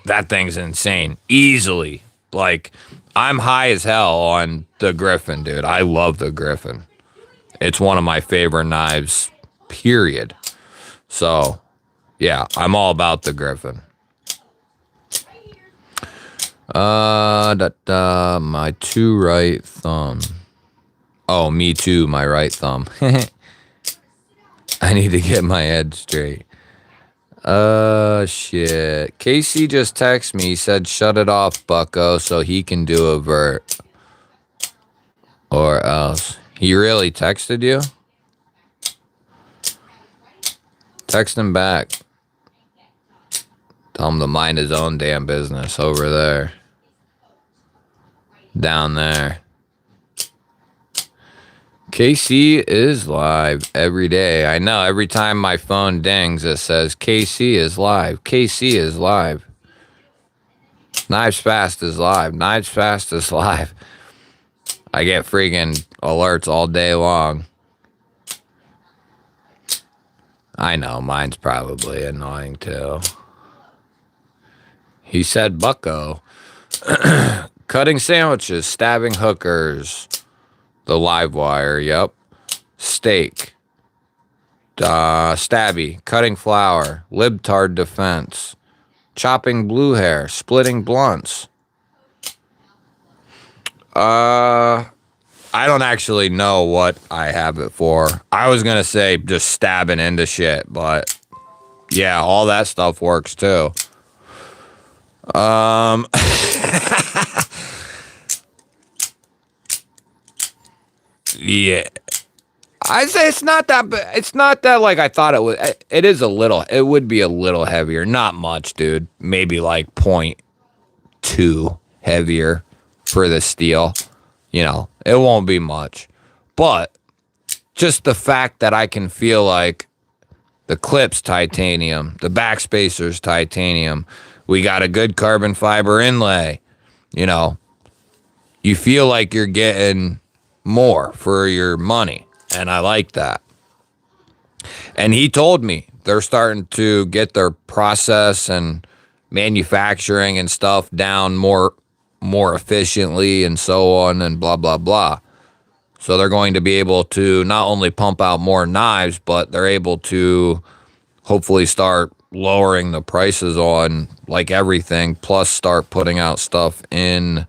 that thing's insane. Easily. Like, I'm high as hell on the Griffin, dude. I love the Griffin. It's one of my favorite knives, period. So, yeah, I'm all about the Griffin. My two right thumb. Oh, me too, my right thumb. I need to get my head straight. Shit. Casey just texted me. He said, shut it off, bucko, so he can do a vert. Or else. He really texted you? Text him back. Tell him to mind his own damn business over there. Down there. KC is live every day. I know, every time my phone dings, it says KC is live. KC is live. Knives Fast is live. Knives Fast is live. I get freaking alerts all day long. I know, mine's probably annoying too. He said bucko. Cutting sandwiches, stabbing hookers. The live wire, yep. steak, stabby, cutting flour, libtard defense, chopping blue hair, splitting blunts. I don't actually know what I have it for. I was gonna say just stabbing into shit, but yeah, all that stuff works too. Yeah. I'd say it's not that, it's not that like I thought it would. It is a little, it would be a little heavier. Not much, dude. Maybe like 0.2 heavier for the steel. You know, it won't be much. But just the fact that I can feel like the clip's titanium, the backspacer's titanium, we got a good carbon fiber inlay, you know, you feel like you're getting more for your money. And I like that. And he told me they're starting to get their process and manufacturing and stuff down more efficiently and so on and blah, blah, blah. So they're going to be able to not only pump out more knives, but they're able to hopefully start lowering the prices on like everything, plus start putting out stuff in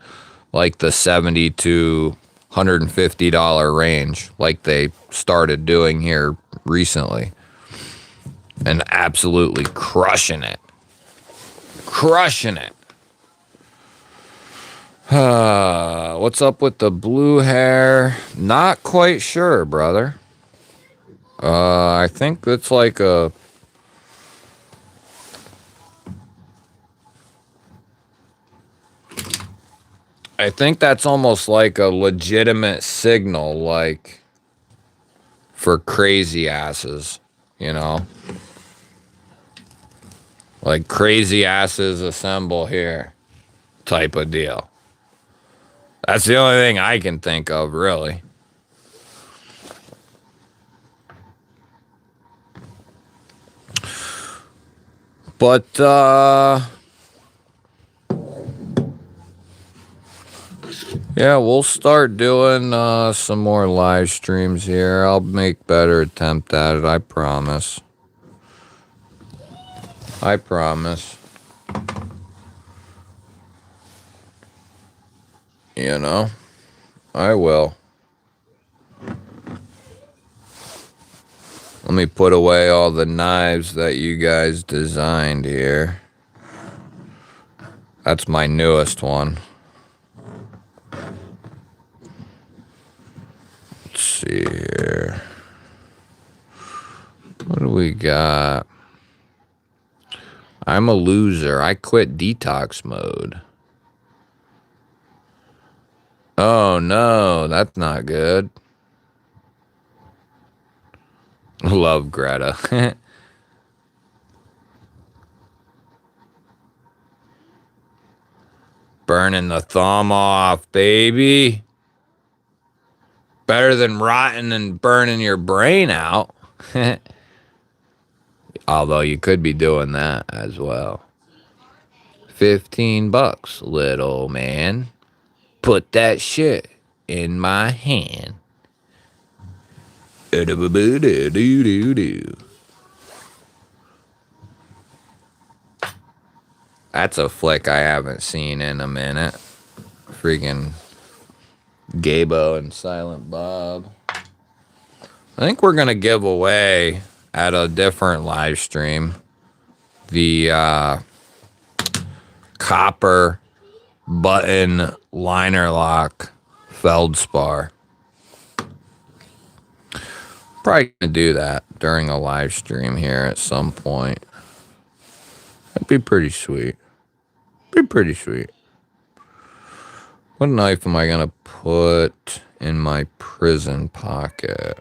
like the $70 to $150 range like they started doing here recently, and absolutely crushing it. What's up with the blue hair? Not quite sure, brother. I think it's like a I think that's almost like a legitimate signal, like for crazy asses, you know? Like crazy asses assemble here type of deal. That's the only thing I can think of, really. But, yeah, we'll start doing some more live streams here. I'll make better attempt at it, I promise. I promise. You know, I will. Let me put away all the knives that you guys designed here. That's my newest one. Let's see here. What do we got? I'm a loser. I quit detox mode. Oh no, that's not good. Love Greta. Burning the thumb off, baby. Better than rotting and burning your brain out. Although you could be doing that as well. $15, little man. Put that shit in my hand. That's a flick I haven't seen in a minute. Freaking Gabo and Silent Bob. I think we're going to give away at a different live stream the copper button liner lock feldspar. Probably gonna do that during a live stream here at some point. That'd be pretty sweet. Be pretty sweet. What knife am I gonna put in my prison pocket?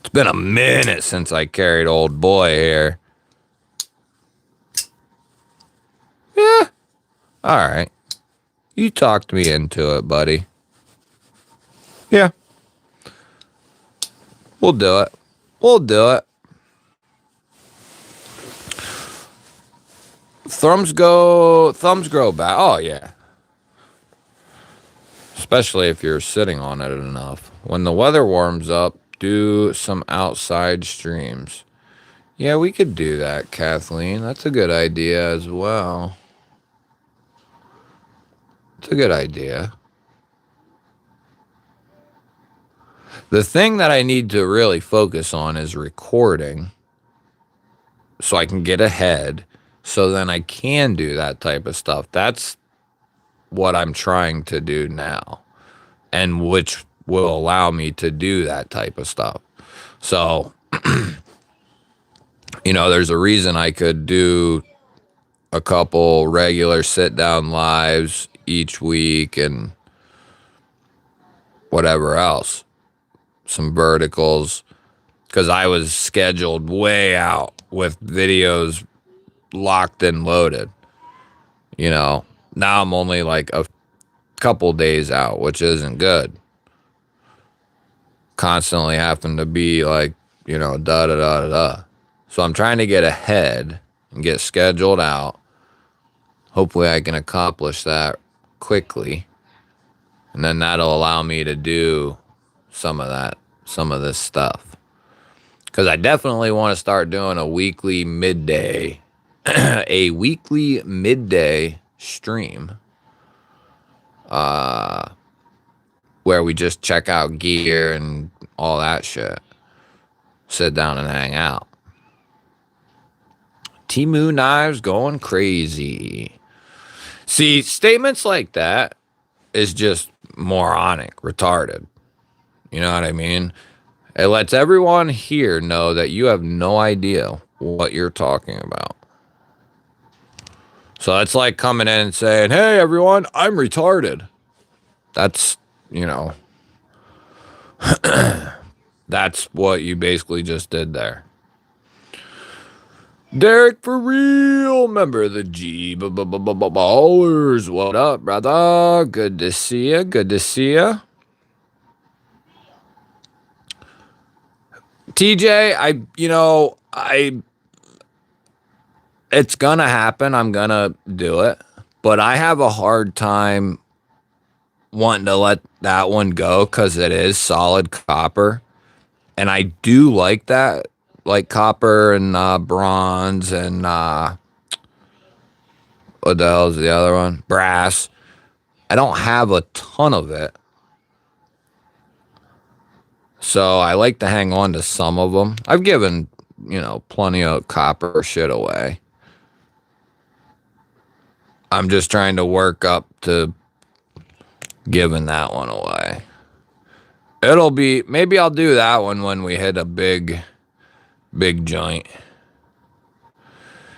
It's been a minute since I carried old boy here. Yeah. All right. You talked me into it, buddy. Yeah. We'll do it. We'll do it. Thumbs grow back. Oh, yeah. especially if you're sitting on it enough. When the weather warms up, do some outside streams. Yeah, we could do that, Kathleen. That's a good idea as well. It's a good idea. The thing that I need to really focus on is recording so I can get ahead, so then I can do that type of stuff. That's what I'm trying to do now, and which will allow me to do that type of stuff. So, there's a reason I could do a couple regular sit-down lives each week and whatever else. Some verticals, because I was scheduled way out with videos locked and loaded. Now I'm only like a couple days out, which isn't good. Constantly having to be like, da da da da da. So I'm trying to get ahead and get scheduled out. Hopefully I can accomplish that quickly. And then that'll allow me to do some of this stuff. Because I definitely want to start doing a weekly midday stream. Where we just check out gear and all that shit. Sit down and hang out. Temu knives going crazy. See, statements like that is just moronic, retarded. You know what I mean? It lets everyone here know that you have no idea what you're talking about. So it's like coming in and saying, hey, everyone, I'm retarded. That's, that's what you basically just did there. Derek for real, member of the GBALLers. What up, brother? Good to see you. Good to see you. TJ, it's gonna happen. I'm gonna do it, but I have a hard time wanting to let that one go because it is solid copper, and I do like that. Like copper and bronze and what the hell is the other one? Brass. I don't have a ton of it. So I like to hang on to some of them. I've given, plenty of copper shit away. I'm just trying to work up to giving that one away. Maybe I'll do that one when we hit a big joint.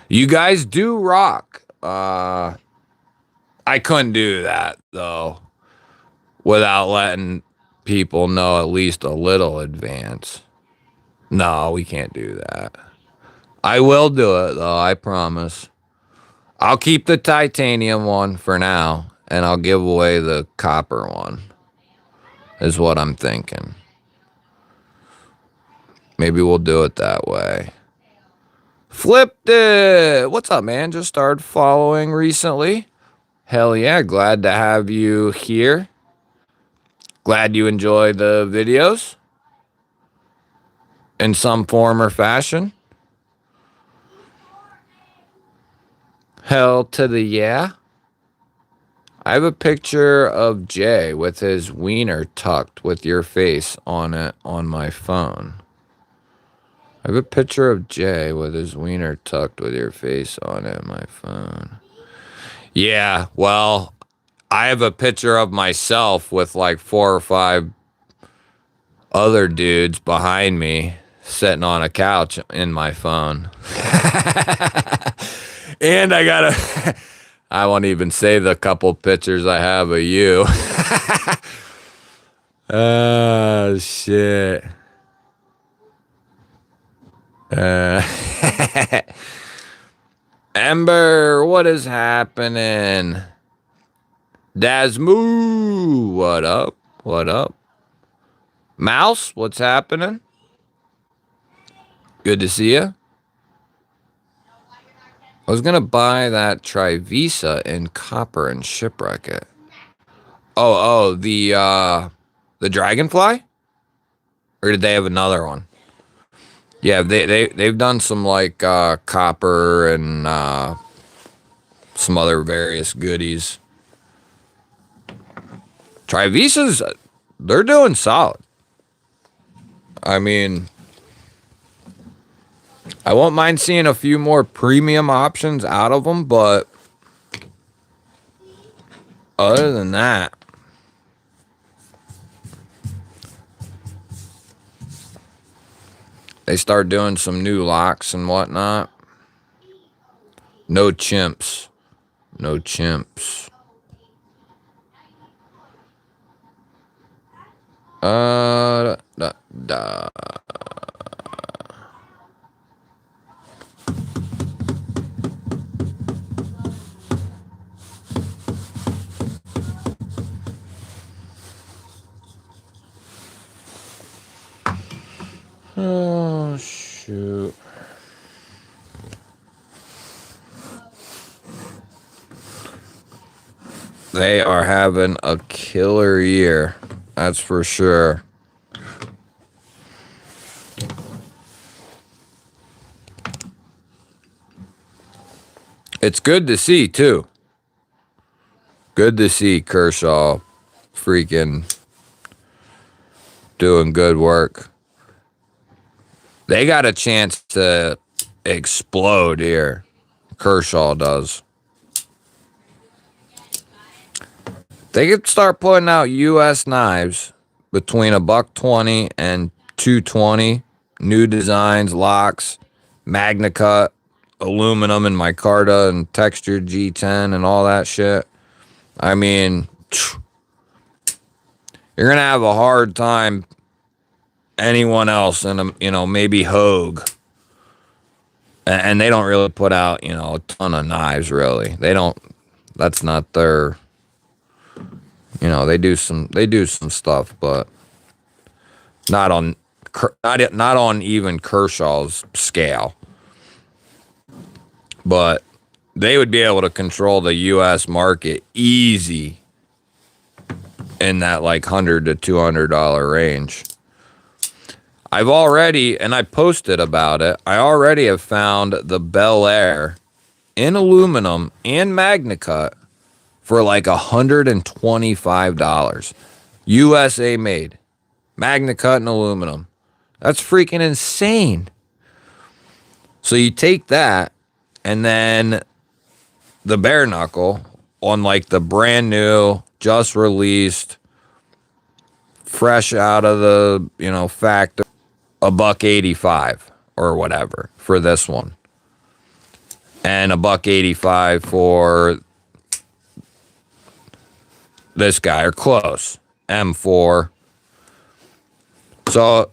You guys do rock. I couldn't do that though without letting people know at least a little advance. No, we can't do that. I will do it though, I promise. I'll keep the titanium one for now, and I'll give away the copper one, is what I'm thinking. Maybe we'll do it that way. Flipped it! What's up, man? Just started following recently. Hell yeah, glad to have you here. Glad you enjoy the videos in some form or fashion. Hell to the yeah. I have a picture of Jay with his wiener tucked with your face on it on my phone. I have a picture of Jay with his wiener tucked with your face on it on my phone. Yeah, well, I have a picture of myself with like 4 or 5 other dudes behind me sitting on a couch in my phone. And I won't even say the couple pictures I have of you. Oh, shit. Ember, what is happening? Dazmoo, what up? What up? Mouse, what's happening? Good to see you. I was going to buy that Trivisa in copper and shipwreck it. The Dragonfly? Or did they have another one? Yeah, they've done some like copper and some other various goodies. Trivisas, they're doing solid. I mean, I won't mind seeing a few more premium options out of them, but other than that, they start doing some new locks and whatnot. No chimps. No chimps. Da, da. Oh, shoot. They are having a killer year. That's for sure. It's good to see, too. Good to see Kershaw freaking doing good work. They got a chance to explode here. Kershaw does. They could start putting out U.S. knives between $120 and $220. New designs, locks, Magna Cut, aluminum and micarta and textured G10 and all that shit. I mean, you're going to have a hard time anyone else and, maybe Hogue. And they don't really put out, a ton of knives, really. They don't, that's not their, they do some stuff, but not on even Kershaw's scale. But they would be able to control the U.S. market easy in that like $100 to $200 range. I've already, and I posted about it, I already have found the Bel Air in aluminum and Magna Cut for like $125. USA made. Magna Cut and aluminum. That's freaking insane. So you take that, and then the bare knuckle on like the brand new, just released, fresh out of the, factory, $185 or whatever for this one. And $185 for this guy, or close. M4. So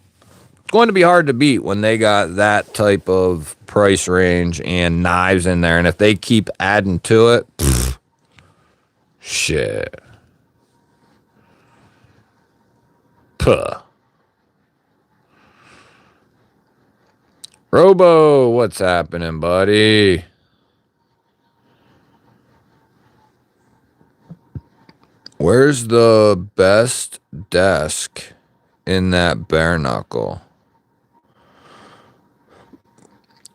it's going to be hard to beat when they got that type of price range and knives in there. And if they keep adding to it, shit. Puh. Robo, what's happening, buddy? Where's the best desk in that bare knuckle?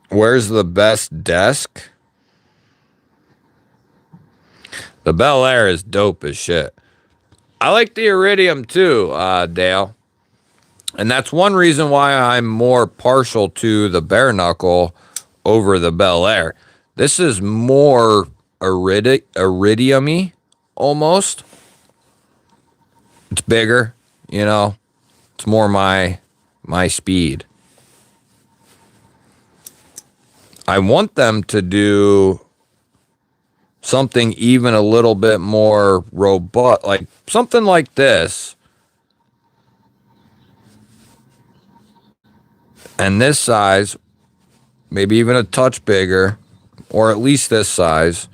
Where's the best desk? The Bel Air is dope as shit. I like the Iridium too, Dale. And that's one reason why I'm more partial to the bare knuckle over the Bel Air. This is more iridium-y, almost. It's bigger, It's more my speed. I want them to do something even a little bit more robust, like something like this. And this size, maybe even a touch bigger, or at least this size,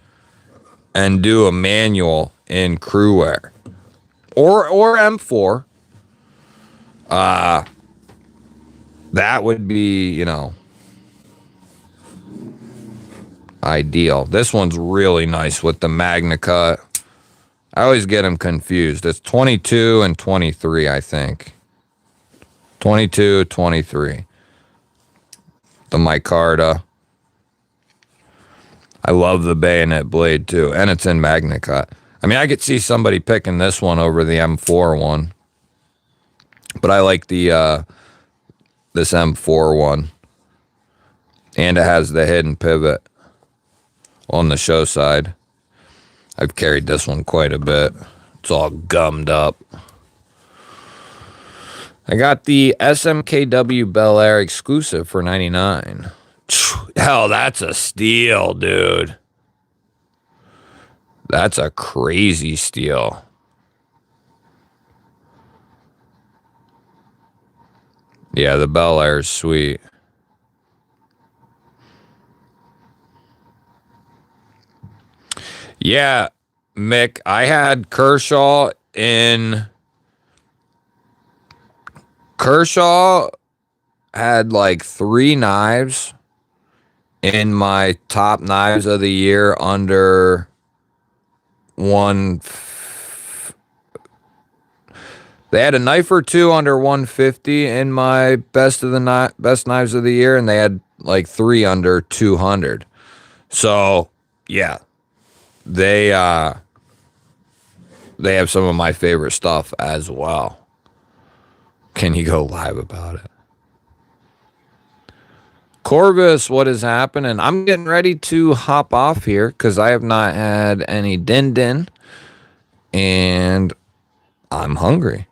and do a manual in crew wear. Or M4. That would be, ideal. This one's really nice with the Magna Cut. I always get them confused. It's 22 and 23, I think. 22, 23. The micarta. I love the bayonet blade too, and it's in magnet cut. I mean, I could see somebody picking this one over the M4 one, but I like the this M4 one, and it has the hidden pivot on the show side. I've carried this one quite a bit. It's all gummed up. I got the SMKW Bel Air exclusive for $99. Hell, that's a steal, dude. That's a crazy steal. Yeah, the Bel Air's sweet. Yeah, Mick, I had Kershaw had like 3 knives in my top knives of the year under they had a knife or two under 150 in my best knives of the year, and they had like 3 under 200. So yeah, they have some of my favorite stuff as well. Can you go live about it? Corvus, what is happening? I'm getting ready to hop off here because I have not had any din-din, and I'm hungry.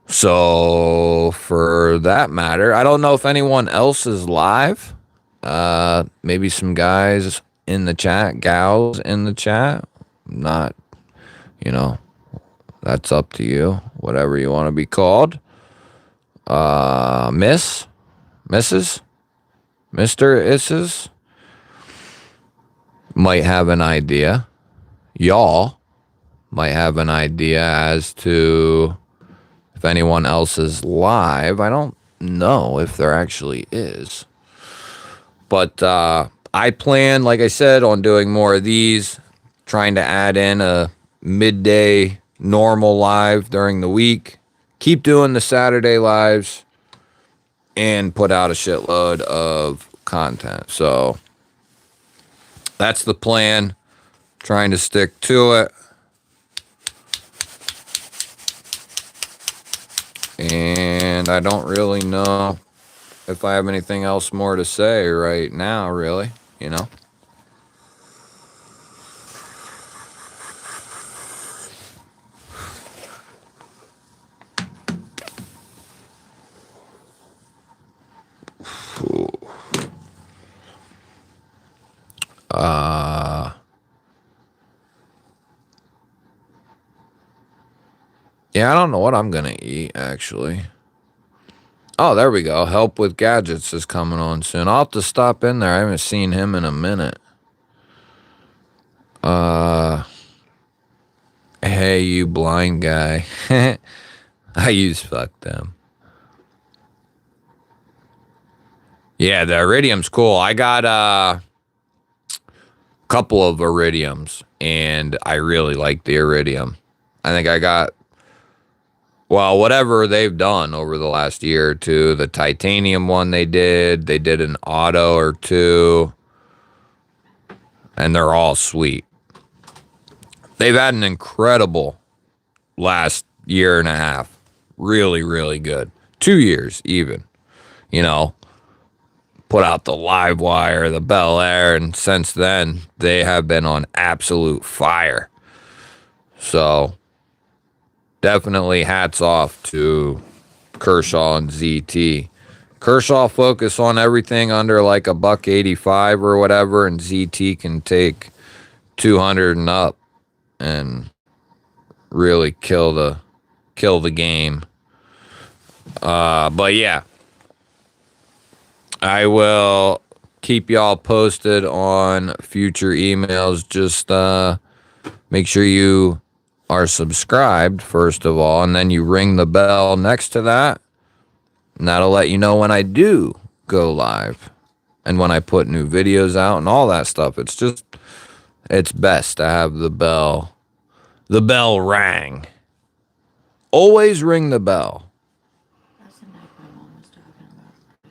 So, for that matter, I don't know if anyone else is live. Maybe some guys in the chat, gals in the chat. Not, that's up to you. Whatever you want to be called. Mrs., Mr. Isses might have an idea. Y'all might have an idea as to if anyone else is live. I don't know if there actually is. But I plan, like I said, on doing more of these, trying to add in a midday normal live during the week. Keep doing the Saturday lives and put out a shitload of content. So that's the plan. Trying to stick to it. And I don't really know if I have anything else more to say right now, really, Yeah, I don't know what I'm going to eat, actually. Oh, there we go. Help with Gadgets is coming on soon. I'll have to stop in there. I haven't seen him in a minute. Hey, you blind guy. I use fuck them. Yeah, the iridium's cool. I got a couple of iridiums, and I really like the iridium. I think I got, well, whatever they've done over the last year or two. The titanium one they did an auto or two, and they're all sweet. They've had an incredible last year and a half. Really, really good. 2 years even. Put out the Live Wire, the Bel Air, and since then, they have been on absolute fire. So, definitely hats off to Kershaw and ZT. Kershaw focus on everything under like $185 or whatever, and ZT can take 200 and up and really kill the game. But yeah, I will keep y'all posted on future emails. Just make sure you are subscribed first of all, and then you ring the bell next to that, and that'll let you know when I do go live and when I put new videos out and all that stuff. It's best to have the bell the bell rang. Always ring the bell. That's the night my mom was talking about, for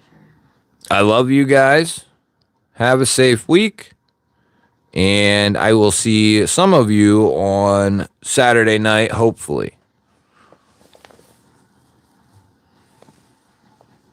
sure. I love you guys. Have a safe week. And I will see some of you on Saturday night, hopefully.